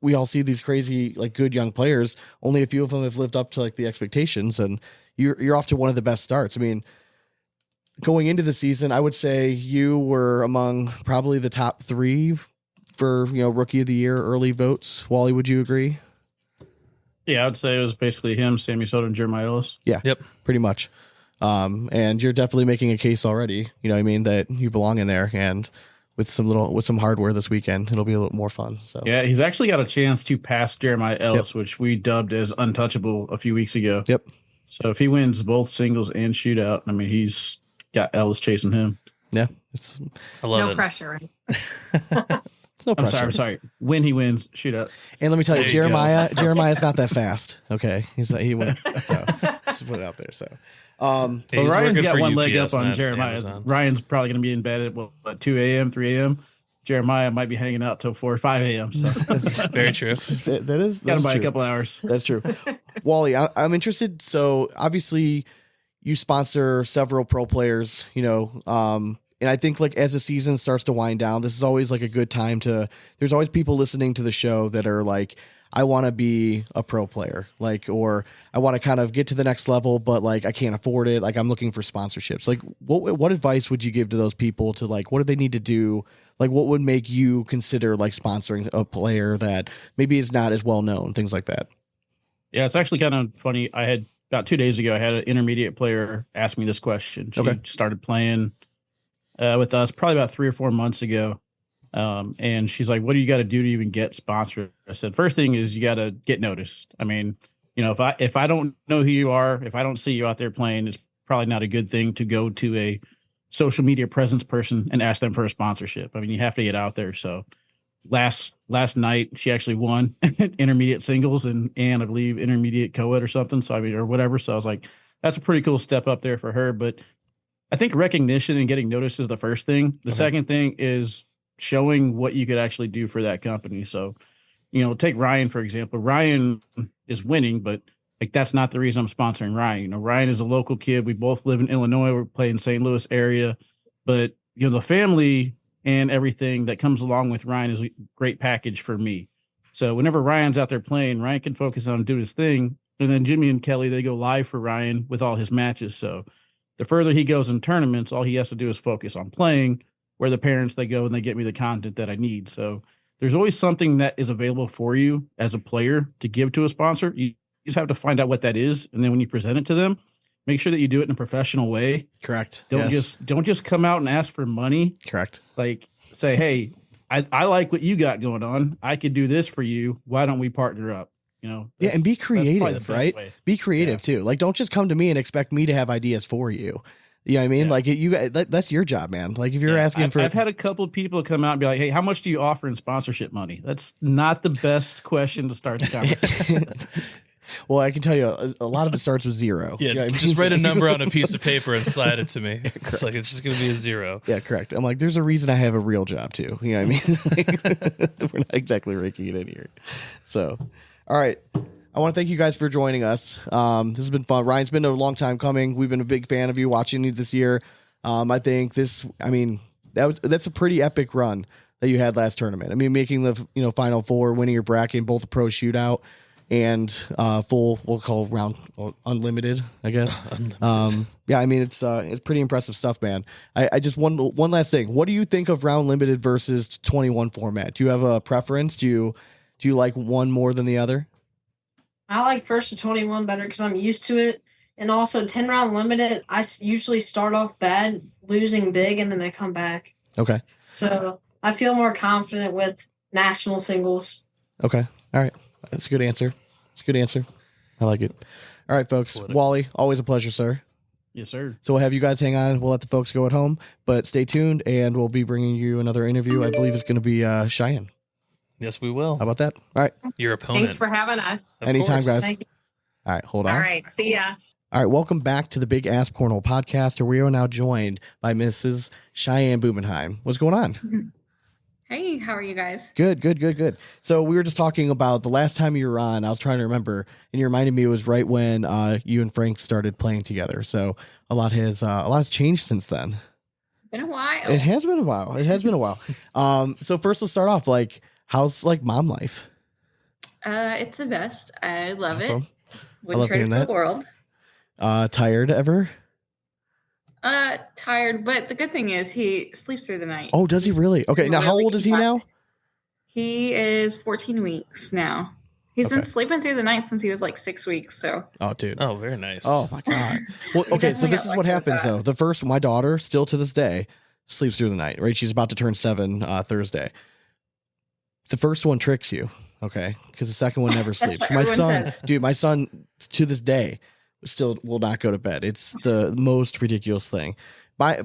we all see these crazy like good young players, only a few of them have lived up to like the expectations, and you're off to one of the best starts. I mean, going into the season, I would say you were among probably the top 3 for rookie of the year early votes. Wally, would you agree? Yeah, I would say it was basically him, Sammy Soto, and Jeremiah Ellis. Yeah, Yep. pretty much. And you're definitely making a case already. You know what I mean, that you belong in there, and with some hardware this weekend, it'll be a little more fun. So Yeah, he's actually got a chance to pass Jeremiah Ellis, which we dubbed as untouchable a few weeks ago. Yep. So if he wins both singles and shootout, I mean, he's got Ellis chasing him. Yeah, it's I love No it. pressure, right? no I'm pressure. sorry. When he wins shootout. And let me tell you, There you Jeremiah's not that fast. Okay, he went. So just put it out there. So, Yeah, Well, he's Ryan's working got for one leg UPS, up on not Jeremiah. Amazon. Ryan's probably going to be in bed at 2 a.m., 3 a.m. Jeremiah might be hanging out till 4 or 5 a.m. So Very true. that is got him by true. a couple hours. That's true. Wally, I'm interested. So obviously, you sponsor several pro players. And I think like as the season starts to wind down, this is always like a good time to. There's always people listening to the show that are like, I want to be a pro player, like, or I want to kind of get to the next level, but like I can't afford it. Like I'm looking for sponsorships. Like what advice would you give to those people to like, what do they need to do? Like what would make you consider like sponsoring a player that maybe is not as well known, things like that? Yeah, it's actually kind of funny. I had about 2 days ago, I had an intermediate player ask me this question. She Okay. started playing with us probably about 3 or 4 months ago. And she's like, what do you got to do to even get sponsored? I said, first thing is you got to get noticed. I mean, if I don't know who you are, if I don't see you out there playing, it's probably not a good thing to go to a social media presence person and ask them for a sponsorship. I mean, you have to get out there. So last night she actually won intermediate singles and I believe intermediate co-ed or something. So I mean, or whatever. So I was like, that's a pretty cool step up there for her. But I think recognition and getting noticed is the first thing. The second thing is showing what you could actually do for that company. So, take Ryan, for example. Ryan is winning, but like that's not the reason I'm sponsoring Ryan. Ryan is a local kid. We both live in Illinois. We're playing St. Louis area, but the family and everything that comes along with Ryan is a great package for me. So whenever Ryan's out there playing, Ryan can focus on doing his thing. And then Jimmy and Kelly, they go live for Ryan with all his matches. So The further he goes in tournaments, all he has to do is focus on playing. Where the parents, they go and they get me the content that I need. So there's always something that is available for you as a player to give to a sponsor. You just have to find out what that is, and then when you present it to them, make sure that you do it in a professional way. Correct. Don't just come out and ask for money. Correct. Like say, hey, I like what you got going on. I could do this for you. Why don't we partner up? You know. Yeah, and be creative, right? Way. Be creative too. Like, don't just come to me and expect me to have ideas for you. You know what I mean? Yeah. Like that's your job, man. Like if you're asking for, I've had a couple of people come out and be like, "Hey, how much do you offer in sponsorship money?" That's not the best question to start the conversation. Well, I can tell you a lot of it starts with zero. Yeah, You know what I mean? just write a number on a piece of paper and slide it to me. It's like it's just going to be a 0. Yeah, correct. I'm like, there's a reason I have a real job too. You know what I mean? We're not exactly raking it in here. So, all right. I want to thank you guys for joining us. This has been fun. Ryan's been a long time coming. We've been a big fan of you watching you this year. I think that's a pretty epic run that you had last tournament. I mean, making the Final Four, winning your bracket, in both the pro shootout and full, we'll call round unlimited, I guess. Yeah, I mean it's pretty impressive stuff, man. I just one last thing. What do you think of round limited versus 21 format? Do you have a preference? Do you like one more than the other? I like first to 21 better because I'm used to it. And also 10 round limited, I usually start off bad, losing big, and then I come back. Okay. So I feel more confident with national singles. Okay. All right. That's a good answer. It's a good answer. I like it. All right, folks. Wally, always a pleasure, sir. Yes, sir. So we'll have you guys hang on. We'll let the folks go at home, but stay tuned, and we'll be bringing you another interview. I believe it's going to be Cheyenne. Yes, we will. How about that? All right. Your opponent. Thanks for having us. Of Anytime, course. guys. Thank you. All right. Hold on. All right. See ya. All right. Welcome back to the Big Asp Cornhole podcast, where we are now joined by Mrs. Cheyenne Bubenheim. What's going on? Hey, how are you guys? Good. So we were just talking about the last time you were on. I was trying to remember, and you reminded me it was right when you and Frank started playing together. So a lot has changed since then. It's been a while. It has been a while. So first, let's start off. Like, how's mom life? It's the best. I love Awesome. it. Wouldn't love trade it hearing for that. the world. Tired ever? Tired, but the good thing is he sleeps through the night. Oh, does he really? Okay, He's now how really old is he good. now? He is 14 weeks now. He's been Okay. sleeping through the night since he was like 6 weeks. So Oh, dude. Oh, very nice. Oh my god. Well, He okay, so definitely this got is what lucky with happens that. though. My daughter, still to this day, sleeps through the night. Right, she's about to turn 7 Thursday. The first one tricks you, okay, because the second one never That's sleeps. what My everyone son, says. dude, my son to this day still will not go to bed. It's the most ridiculous thing. I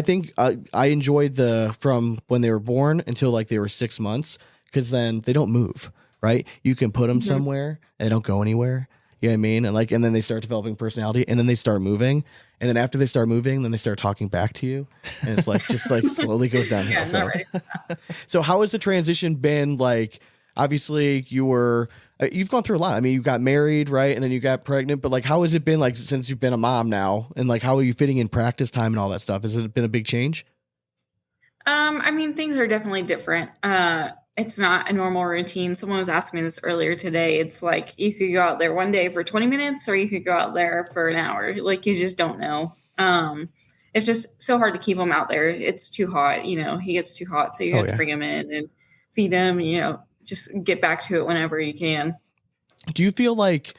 think I enjoyed from when they were born until like they were 6 months, because then they don't move, right? You can put them Mm-hmm. somewhere and they don't go anywhere. You know what I mean? And then they start developing personality, and then they start moving, and then after they start moving, then they start talking back to you, and it's like just like slowly goes downhill. yeah, So, not ready. so how has the transition been? Like, obviously you've gone through a lot. I mean, you got married, right? And then you got pregnant, but like, how has it been like since you've been a mom now? And like, how are you fitting in practice time and all that stuff? Has it been a big change? I mean, things are definitely different. It's not a normal routine. Someone was asking me this earlier today. It's like you could go out there one day for 20 minutes or you could go out there for an hour. Like, you just don't know. It's just so hard to keep him out there. It's too hot. He gets too hot. So you have to bring him in and feed him, just get back to it whenever you can. Do you feel like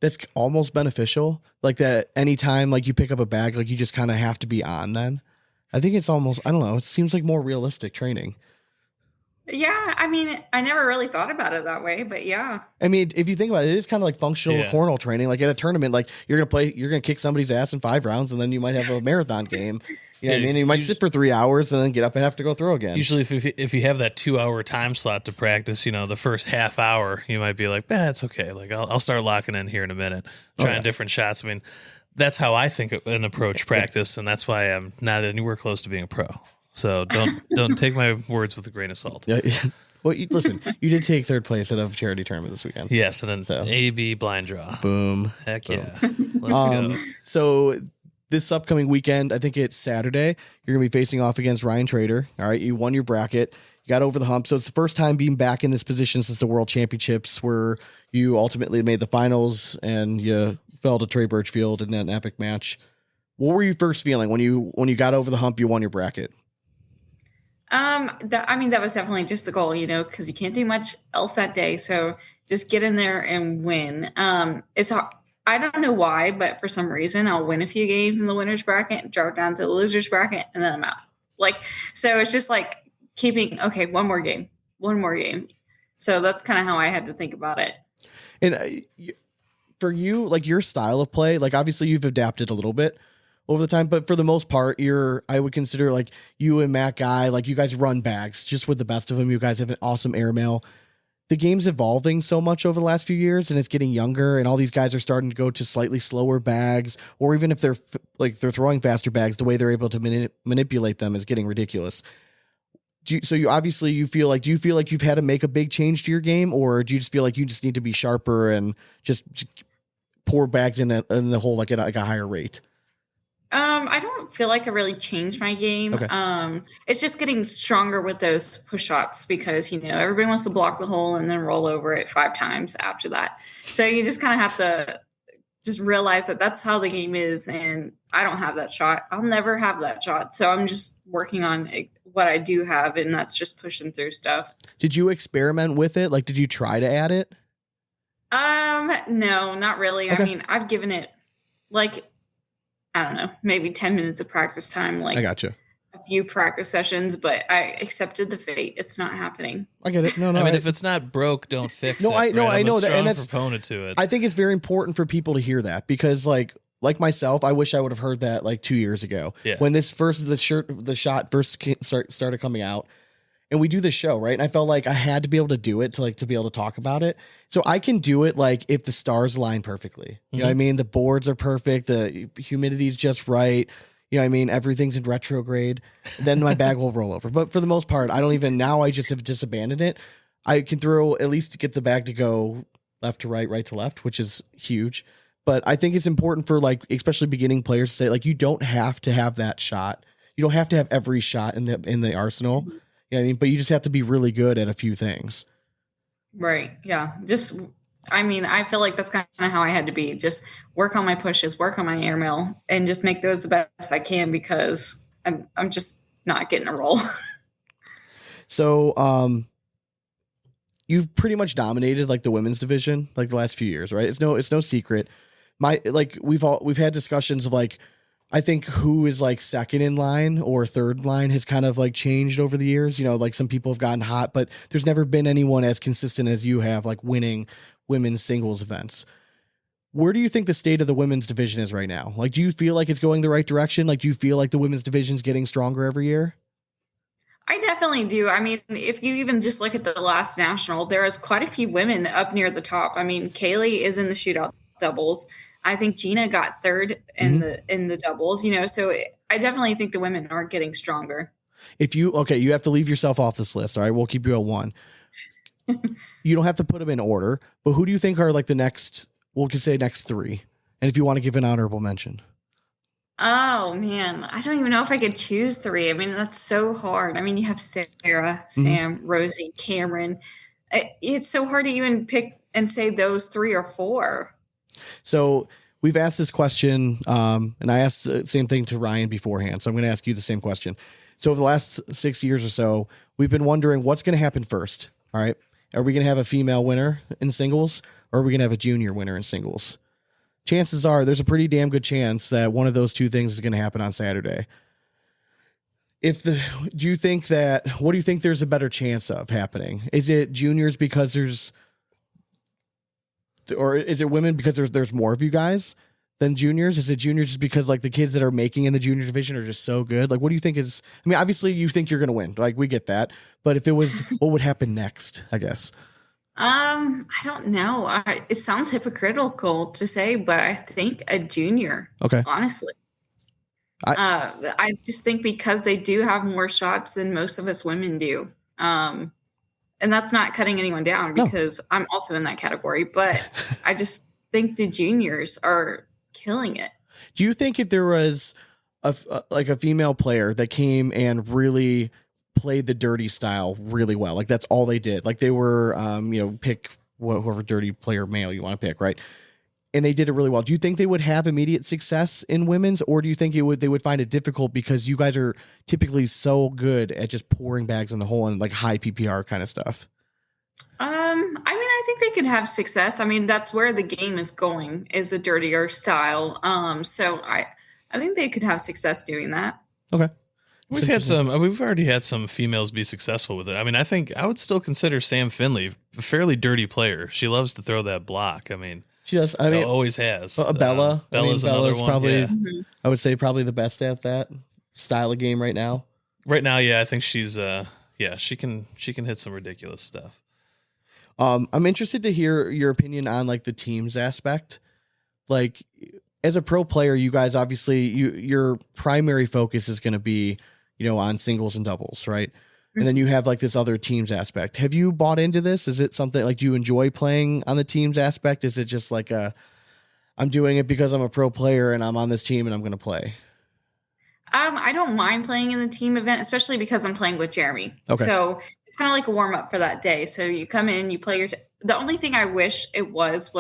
that's almost beneficial? Like that anytime like you pick up a bag, like you just kind of have to be on then? I think it's almost, I don't know. It seems like more realistic training. Yeah, I mean, I never really thought about it that way, but yeah. I mean, if you think about it, it is kind of like functional Yeah. cornhole training. Like at a tournament, like you're gonna kick somebody's ass in 5 rounds, and then you might have a marathon game. You know what I mean? You might sit for 3 hours and then get up and have to go throw again. Usually, if you have that 2-hour time slot to practice, the first half hour, you might be like, it's okay. Like I'll start locking in here in a minute, trying different shots. I mean, that's how I think and approach practice, and that's why I'm not anywhere close to being a pro. So don't take my words with a grain of salt. Yeah. Well, listen, you did take 3rd place at a charity tournament this weekend. Yes, and then So. AB blind draw. Boom. Heck Boom. yeah. Let's go. So this upcoming weekend, I think it's Saturday, you're going to be facing off against Ryan Traitors. All right. You won your bracket. You got over the hump. So it's the first time being back in this position since the World Championships, where you ultimately made the finals and you fell to Trey Birchfield in that epic match. What were you first feeling when you got over the hump? You won your bracket. That was definitely just the goal, because you can't do much else that day. So just get in there and win. I don't know why, but for some reason I'll win a few games in the winner's bracket, drop down to the loser's bracket, and then I'm out. So it's just like keeping, okay, one more game. So that's kind of how I had to think about it. And for you, like your style of play, like obviously you've adapted a little bit over the time, but for the most part, I would consider like you and Matt Guy, like you guys run bags just with the best of them. You guys have an awesome airmail. The game's evolving so much over the last few years, and it's getting younger, and all these guys are starting to go to slightly slower bags, or even if they're throwing faster bags, the way they're able to manipulate them is getting ridiculous. Do you feel like you've had to make a big change to your game, or do you just feel like you just need to be sharper and just pour bags in the hole like at a higher rate? I don't feel like I really changed my game. Okay. It's just getting stronger with those push shots because, everybody wants to block the hole and then roll over it 5 times after that. So you just kind of have to just realize that that's how the game is. And I don't have that shot. I'll never have that shot. So I'm just working on what I do have. And that's just pushing through stuff. Did you experiment with it? Like, did you try to add it? No, not really. Okay. I mean, I've given it I don't know, maybe 10 minutes of practice time. I gotcha. A few practice sessions, but I accepted the fate. It's not happening. I get it. No. I mean, if it's not broke, don't fix no, it. I know that, and that's proponent to it. I think it's very important for people to hear that because, like myself, I wish I would have heard that like 2 years ago when the shot first started coming out, and we do this show, right? And I felt like I had to be able to do it to be able to talk about it. So I can do it like if the stars align perfectly. You know what I mean? The boards are perfect. The humidity's just right. You know what I mean? Everything's in retrograde. Then my bag will roll over. But for the most part, now I just have abandoned it. I can throw at least to get the bag to go left to right to left, which is huge. But I think it's important for especially beginning players to say you don't have to have that shot. You don't have to have every shot in the arsenal. You know what I mean? But you just have to be really good at a few things. Right. Yeah. I feel like that's kind of how I had to be. Just work on my pushes, work on my airmail, and just make those the best I can because I'm just not getting a roll. So, you've pretty much dominated the women's division the last few years, right? It's no secret. We've had discussions of I think who is second in line or third line has kind of changed over the years. Some people have gotten hot, but there's never been anyone as consistent as you have winning women's singles events. Where do you think the state of the women's division is right now? Do you feel like it's going the right direction? Do you feel like the women's division is getting stronger every year? I definitely do. I mean, if you even just look at the last national, there is quite a few women up near the top. I mean, Kaylee is in the shootout doubles. I think Gina got third in the doubles, so I definitely think the women are getting stronger. You have to leave yourself off this list. All right. We'll keep you at 1. You don't have to put them in order, but who do you think are the next, next 3? And if you want to give an honorable mention. Oh man, I don't even know if I could choose 3. I mean, that's so hard. I mean, you have Sarah, Sam, Rosie, Cameron. It's so hard to even pick and say those 3 or 4. So we've asked this question, and I asked the same thing to Ryan beforehand. So I'm going to ask you the same question. So over the last 6 years or so, we've been wondering what's going to happen first. All right. Are we going to have a female winner in singles, or are we going to have a junior winner in singles? Chances are there's a pretty damn good chance that one of those two things is going to happen on Saturday. What do you think there's a better chance of happening? Is it juniors because or is it women because there's more of you guys than juniors? Is it juniors just because the kids that are making in the junior division are just so good? What do you think is, I mean, obviously you think you're going to win. We get that, but if it was, what would happen next, I guess? I don't know. It sounds hypocritical to say, but I think a junior, okay. Honestly, I just think because they do have more shots than most of us women do. And that's not cutting anyone down because I'm also in that category, but I just think the juniors are killing it. Do you think if there was a female player that came and really played the dirty style really well, that's all they did, they were, pick whoever dirty player male you want to pick, right? and they did it really well. Do you think they would have immediate success in women's, or do you think they would find it difficult because you guys are typically so good at just pouring bags in the hole and like high PPR kind of stuff? I mean, I think they could have success. I mean, that's where the game is going, is the dirtier style. So I think they could have success doing that. Okay. We've already had some females be successful with it. I mean, I think I would still consider Sam Finley a fairly dirty player. She loves to throw that block. I mean, she does. I mean, always has. Bella. Bella's another one. Probably, yeah. I would say probably the best at that style of game right now. Right now, yeah, I think she's she can hit some ridiculous stuff. I'm interested to hear your opinion on like the teams aspect. Like as a pro player, you guys obviously your primary focus is going to be, on singles and doubles, right? And then you have like this other teams aspect. Have you bought into this? Is it something like, do you enjoy playing on the teams aspect? Is it just like I'm doing it because I'm a pro player and I'm on this team and I'm going to play? I don't mind playing in the team event, especially because I'm playing with Jeremy. Okay. So it's kind of like a warm up for that day. So you come in, you play the only thing I wish it was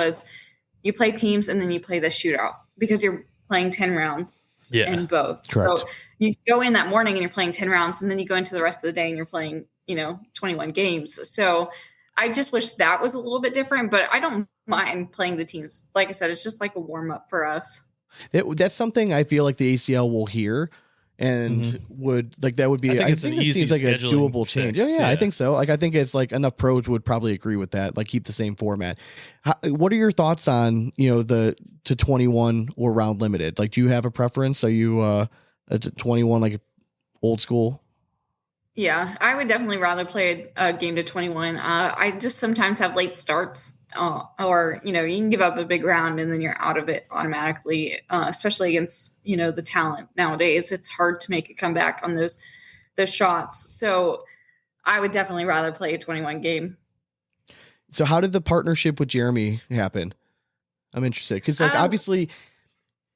you play teams and then you play the shootout because you're playing 10 rounds in both. Correct. So you go in that morning and you're playing 10 rounds and then you go into the rest of the day and you're playing, 21 games. So I just wish that was a little bit different, but I don't mind playing the teams. Like I said, it's just like a warm up for us. That's something I feel like the ACL will hear and would like, that would be, I think it seems like a scheduling doable change. fix, Yeah, I think so. Like, I think it's like enough pros would probably agree with that. Like keep the same format. What are your thoughts on, the 21 or round limited? Like, do you have a preference? Are you a 21, like old school? Yeah, I would definitely rather play a game to 21. I just sometimes have late starts or, you can give up a big round and then you're out of it automatically, especially against, the talent nowadays. It's hard to make a comeback on those shots. So I would definitely rather play a 21 game. So how did the partnership with Jeremy happen? I'm interested because like obviously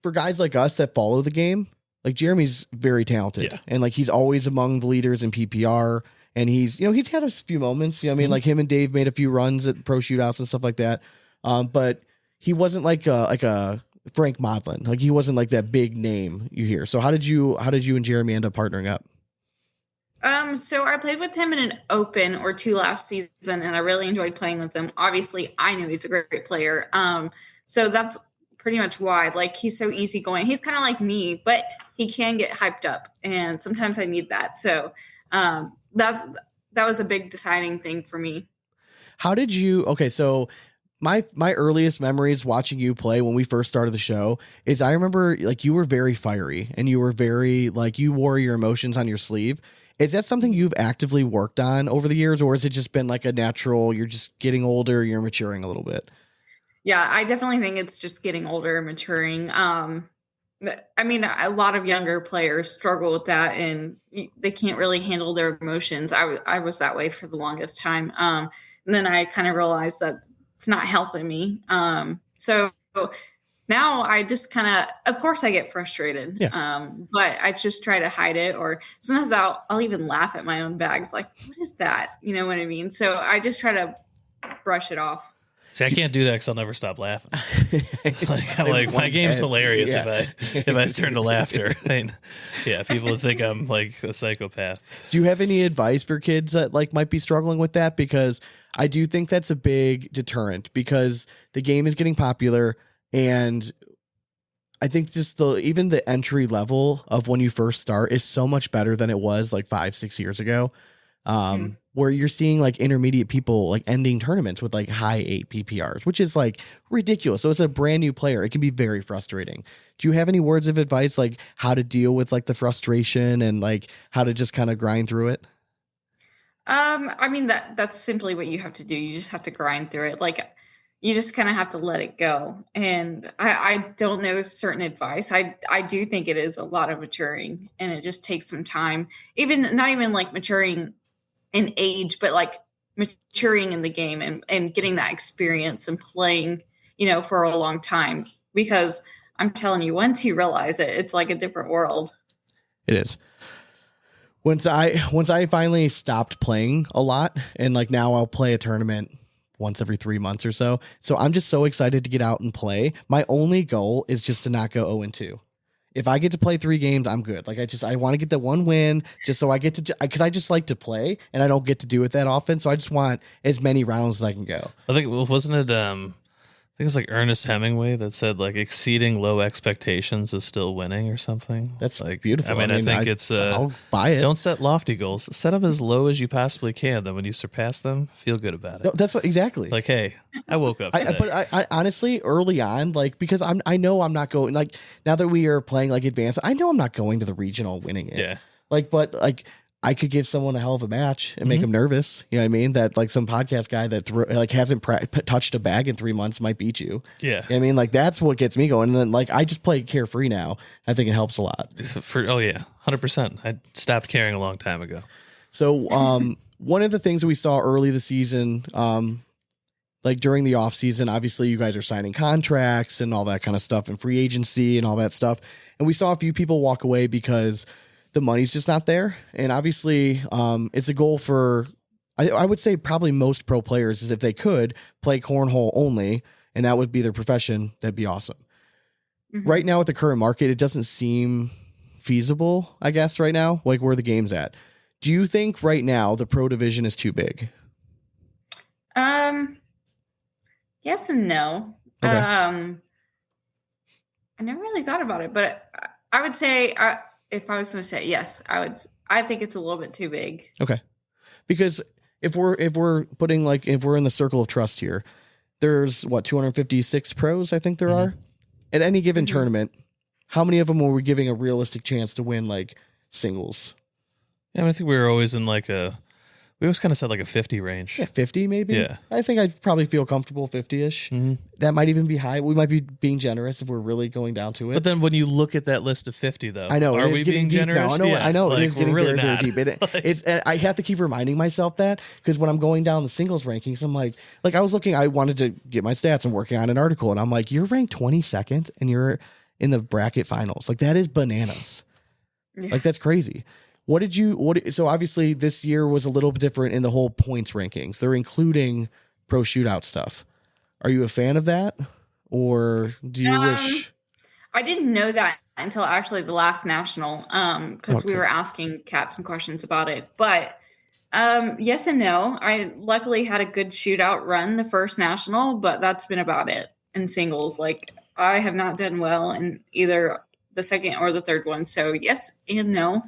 for guys like us that follow the game, like Jeremy's very talented and like he's always among the leaders in PPR. And he's had a few moments, I mean, like him and Dave made a few runs at pro shootouts and stuff like that. But he wasn't like a Frank Modlin. Like he wasn't like that big name you hear. So how did you and Jeremy end up partnering up? So I played with him in an open or two last season and I really enjoyed playing with him. Obviously I knew he's a great player. So that's pretty much why, like, he's so easygoing. He's kind of like me, but he can get hyped up and sometimes I need that. So, that was a big deciding thing for me. How did you? Okay, so my earliest memories watching you play when we first started the show is I remember like you were very fiery and you were very like you wore your emotions on your sleeve. Is that something you've actively worked on over the years, or has it just been like a natural? You're just getting older, you're maturing a little bit. Yeah, I definitely think it's just getting older and maturing. I mean, a lot of younger players struggle with that and they can't really handle their emotions. I was that way for the longest time. And then I kind of realized that it's not helping me. So now I just of course I get frustrated, but I just try to hide it, or sometimes I'll even laugh at my own bags. Like, what is that? You know what I mean? So I just try to brush it off. See, I can't do that because I'll never stop laughing. I'm like my game's hilarious if I turn to laughter. People would think I'm like a psychopath. Do you have any advice for kids that like might be struggling with that? Because I do think that's a big deterrent because the game is getting popular, and I think just even the entry level of when you first start is so much better than it was like 5-6 years ago. Where you're seeing like intermediate people like ending tournaments with like high 8 PPRs, which is like ridiculous. So it's a brand new player. It can be very frustrating. Do you have any words of advice, like how to deal with like the frustration and like how to just kind of grind through it? I mean, that's simply what you have to do. You just have to grind through it. Like you just kind of have to let it go. And I don't know certain advice. I do think it is a lot of maturing and it just takes some time, not even like maturing in age, but like maturing in the game and getting that experience and playing, for a long time, because I'm telling you, once you realize it, it's like a different world. It is. Once I finally stopped playing a lot and like now I'll play a tournament once every 3 months or so. So I'm just so excited to get out and play. My only goal is just to not go 0-2. If I get to play 3 games, I'm good. Like I want to get the 1 win just so I get to, because I just like to play and I don't get to do it that often. So I just want as many rounds as I can go. I think, well, wasn't it, I think it's like Ernest Hemingway that said like exceeding low expectations is still winning or something. That's like beautiful. I think it's I'll buy it. Don't set lofty goals. Set them as low as you possibly can. Then when you surpass them, feel good about it. No, that's what exactly. Like, hey, I woke up today. But I honestly early on, like, because I know I'm not going, like, now that we are playing like advanced, I know I'm not going to the regional winning it. Yeah. Like, but like I could give someone a hell of a match and make them nervous. You know what I mean? That like some podcast guy that hasn't touched a bag in 3 months might beat you. Yeah. You know what I mean, like that's what gets me going. And then like I just play carefree now. I think it helps a lot. Oh yeah, 100%. I stopped caring a long time ago. So one of the things that we saw early this season, like during the off season, obviously you guys are signing contracts and all that kind of stuff and free agency and all that stuff. And we saw a few people walk away because the money's just not there. And obviously it's a goal for, I would say probably most pro players is if they could play cornhole only and that would be their profession, that'd be awesome. Mm-hmm. Right now with the current market, it doesn't seem feasible, I guess, right now, like where the game's at. Do you think right now the pro division is too big? Yes and no. Okay. I never really thought about it, but I would say if I was going to say yes, I think it's a little bit too big. Okay. Because if we're putting like, if we're in the circle of trust here, there's 256 pros, I think there are at any given tournament. How many of them were we giving a realistic chance to win like singles? Yeah, I think we were always in like we always kind of said like a 50 range. Yeah, 50 maybe. Yeah. I think I'd probably feel comfortable 50-ish. Mm-hmm. That might even be high. We might be being generous if we're really going down to it. But then when you look at that list of 50 though, I know, are we being generous? Now. I know like, it is getting really very, very deep. It's I have to keep reminding myself that because when I'm going down the singles rankings, I'm like I was looking, I wanted to get my stats and working on an article and I'm like, you're ranked 22nd and you're in the bracket finals. Like that is bananas. Yeah. Like that's crazy. So obviously this year was a little bit different in the whole points rankings. They're including pro shootout stuff. Are you a fan of that? Or do you wish? I didn't know that until actually the last national, because we were asking Kat some questions about it. But yes and no. I luckily had a good shootout run the first national, but that's been about it in singles. Like I have not done well in either the second or the third one. So yes and no.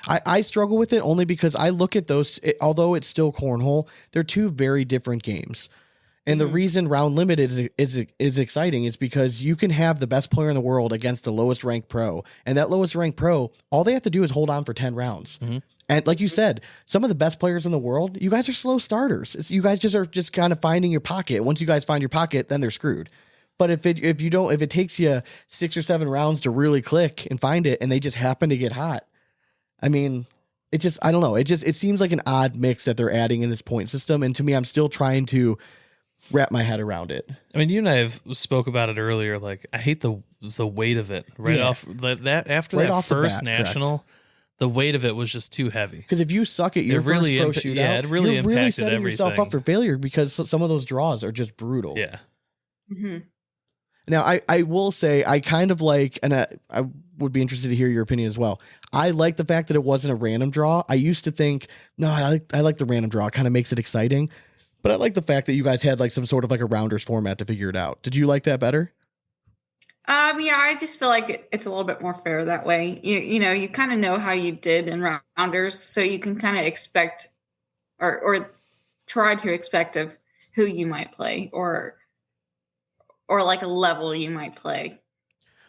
I struggle with it only because I look at those, although it's still cornhole, they're two very different games. And the reason round limited is exciting is because you can have the best player in the world against the lowest ranked pro. And that lowest ranked pro, all they have to do is hold on for 10 rounds. Mm-hmm. And like you said, some of the best players in the world, you guys are slow starters. You guys are just kind of finding your pocket. Once you guys find your pocket, then they're screwed. But if it takes you 6 or 7 rounds to really click and find it, and they just happen to get hot, I mean, I don't know. It seems like an odd mix that they're adding in this point system. And to me, I'm still trying to wrap my head around it. I mean, you and I have spoke about it earlier. Like, I hate the weight of it off that after right that first national. Correct. The weight of it was just too heavy. Because if you suck at your first pro shootout, it really you're impacted really setting everything. yourself up for failure because some of those draws are just brutal. Yeah. Mm-hmm. Now, I will say I kind of like, and I would be interested to hear your opinion as well. I like the fact that it wasn't a random draw. I used to think, no, I like the random draw. It kind of makes it exciting. But I like the fact that you guys had like some sort of like a rounders format to figure it out. Did you like that better? Yeah, I just feel like it's a little bit more fair that way. You know, you kind of know how you did in rounders, so you can kind of expect or try to expect of who you might play or like a level you might play.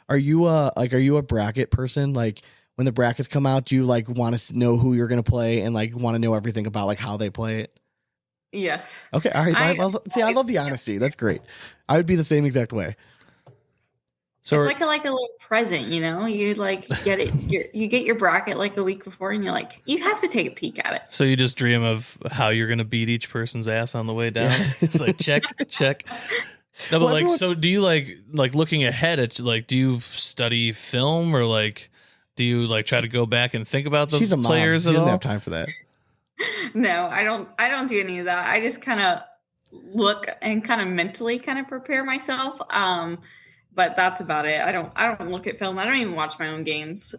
Are you a bracket person? Like when the brackets come out, do you like want to know who you're going to play and like want to know everything about like how they play it? Yes. Okay. All right. I love the honesty. That's great. I would be the same exact way. So it's like a little present, you know, you like get it. You get your bracket like a week before and you're like, you have to take a peek at it. So you just dream of how you're going to beat each person's ass on the way down. Yeah. It's like, check. No, but like, so do you like looking ahead at like, do you study film or like, do you like try to go back and think about the players at all? She doesn't have time for that. No, I don't do any of that. I just kind of look and kind of mentally kind of prepare myself. But that's about it. I don't look at film. I don't even watch my own games.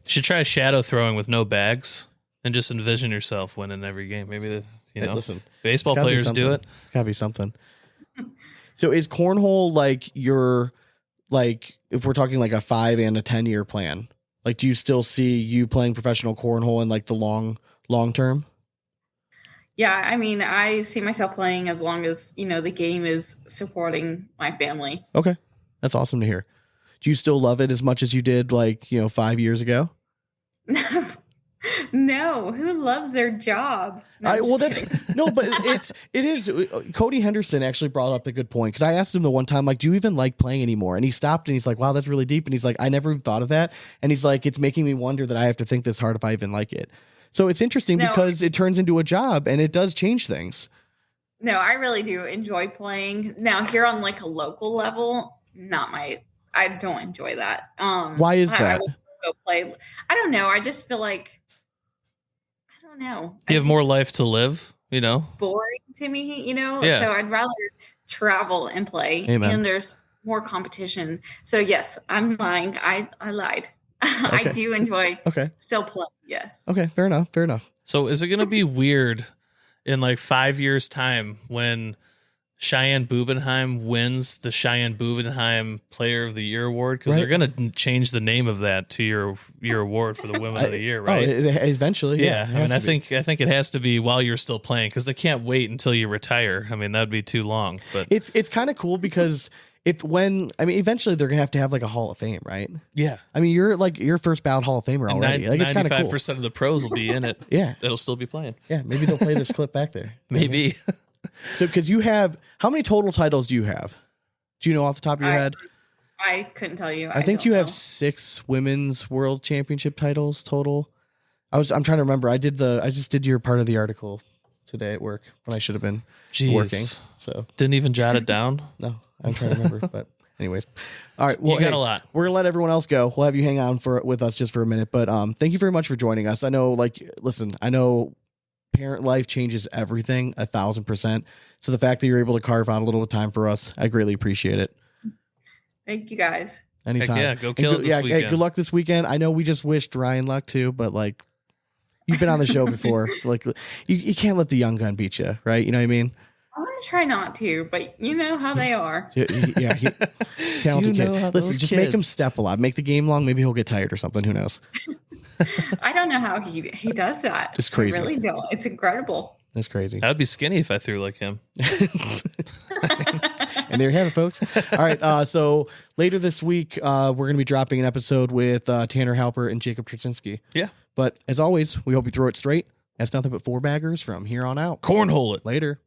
You should try shadow throwing with no bags and just envision yourself winning every game. Maybe Hey, listen, baseball it's gotta be players do something. it. It's gotta be something. So is cornhole like your, like, if we're talking like a 5 and a 10-year plan, like, do you still see you playing professional cornhole in like the long term? Yeah, I mean, I see myself playing as long as, the game is supporting my family. Okay. That's awesome to hear. Do you still love it as much as you did, like, 5 years ago? No, who loves their job? No, I'm Well, just that's kidding. no, but it is. Cody Henderson actually brought up a good point, because I asked him the one time, like, do you even like playing anymore? And he stopped and he's like, wow, that's really deep. And he's like, I never even thought of that. And he's like, it's making me wonder that I have to think this hard if I even like it. So it's interesting No. because it turns into a job and it does change things. No, I really do enjoy playing. Now, here on like a local level, I don't enjoy that. Why is I that? will go play. I don't know. I just feel like, I don't know. You have It's more just life to live, boring to me, Yeah. So I'd rather travel and play. Amen. And there's more competition. So yes, I'm lying. I lied. I Okay. do enjoy Okay. still playing. Yes. Okay. Fair enough. Fair enough. So is it going to be weird in like 5 years time when Cheyenne Bubenheim wins the Cheyenne Bubenheim Player of the Year award? Because they're going to change the name of that to your award for the Women of the Year, right? Eventually. Yeah, it I mean, has I to be. think it has to be while you're still playing, because they can't wait until you retire. I mean, that'd be too long. But It's kind of cool because eventually they're gonna have to have like a Hall of Fame, right? yeah, I mean, you're like your first ballot Hall of Famer already. Like, it's kind of cool. 95% of the pros will be in it. Yeah, That'll still be playing. yeah. Maybe they'll play this clip back there. You know what I mean? Maybe. So, because you have, how many total titles do you have? Do you know off the top of your head? I couldn't tell you. I think don't you have know. 6 women's world championship titles total. I'm trying to remember. I just did your part of the article today at work when I should have been Jeez. working. So Didn't even jot it down. no, I'm trying to remember. But anyways, all right. Well, You got hey, a lot. we're gonna let everyone else go. We'll have you hang on with us just for a minute. But thank you very much for joining us. I know, I know parent life changes everything 1,000%. So the fact that you're able to carve out a little bit of time for us, I greatly appreciate it. Thank you guys. Anytime. Heck yeah, go And kill it this Hey, weekend. good luck this weekend. I know we just wished Ryan luck too, but like, you've been on the show before. Like, you can't let the young gun beat you, right? You know what I mean? I'm gonna try not to, but you know how they are. Yeah, talented You know kid. how Listen, those just make him kids- step a lot. Make the game long. Maybe he'll get tired or something. Who knows? I don't know how he does that. It's crazy. I really don't. It's incredible. That's crazy. I would be skinny if I threw like him. And there you have it, folks. All right. So later this week, we're going to be dropping an episode with Tanner Halper and Jacob Trzynski. Yeah. But as always, we hope you throw it straight. That's nothing but 4 baggers from here on out. Cornhole it. Later.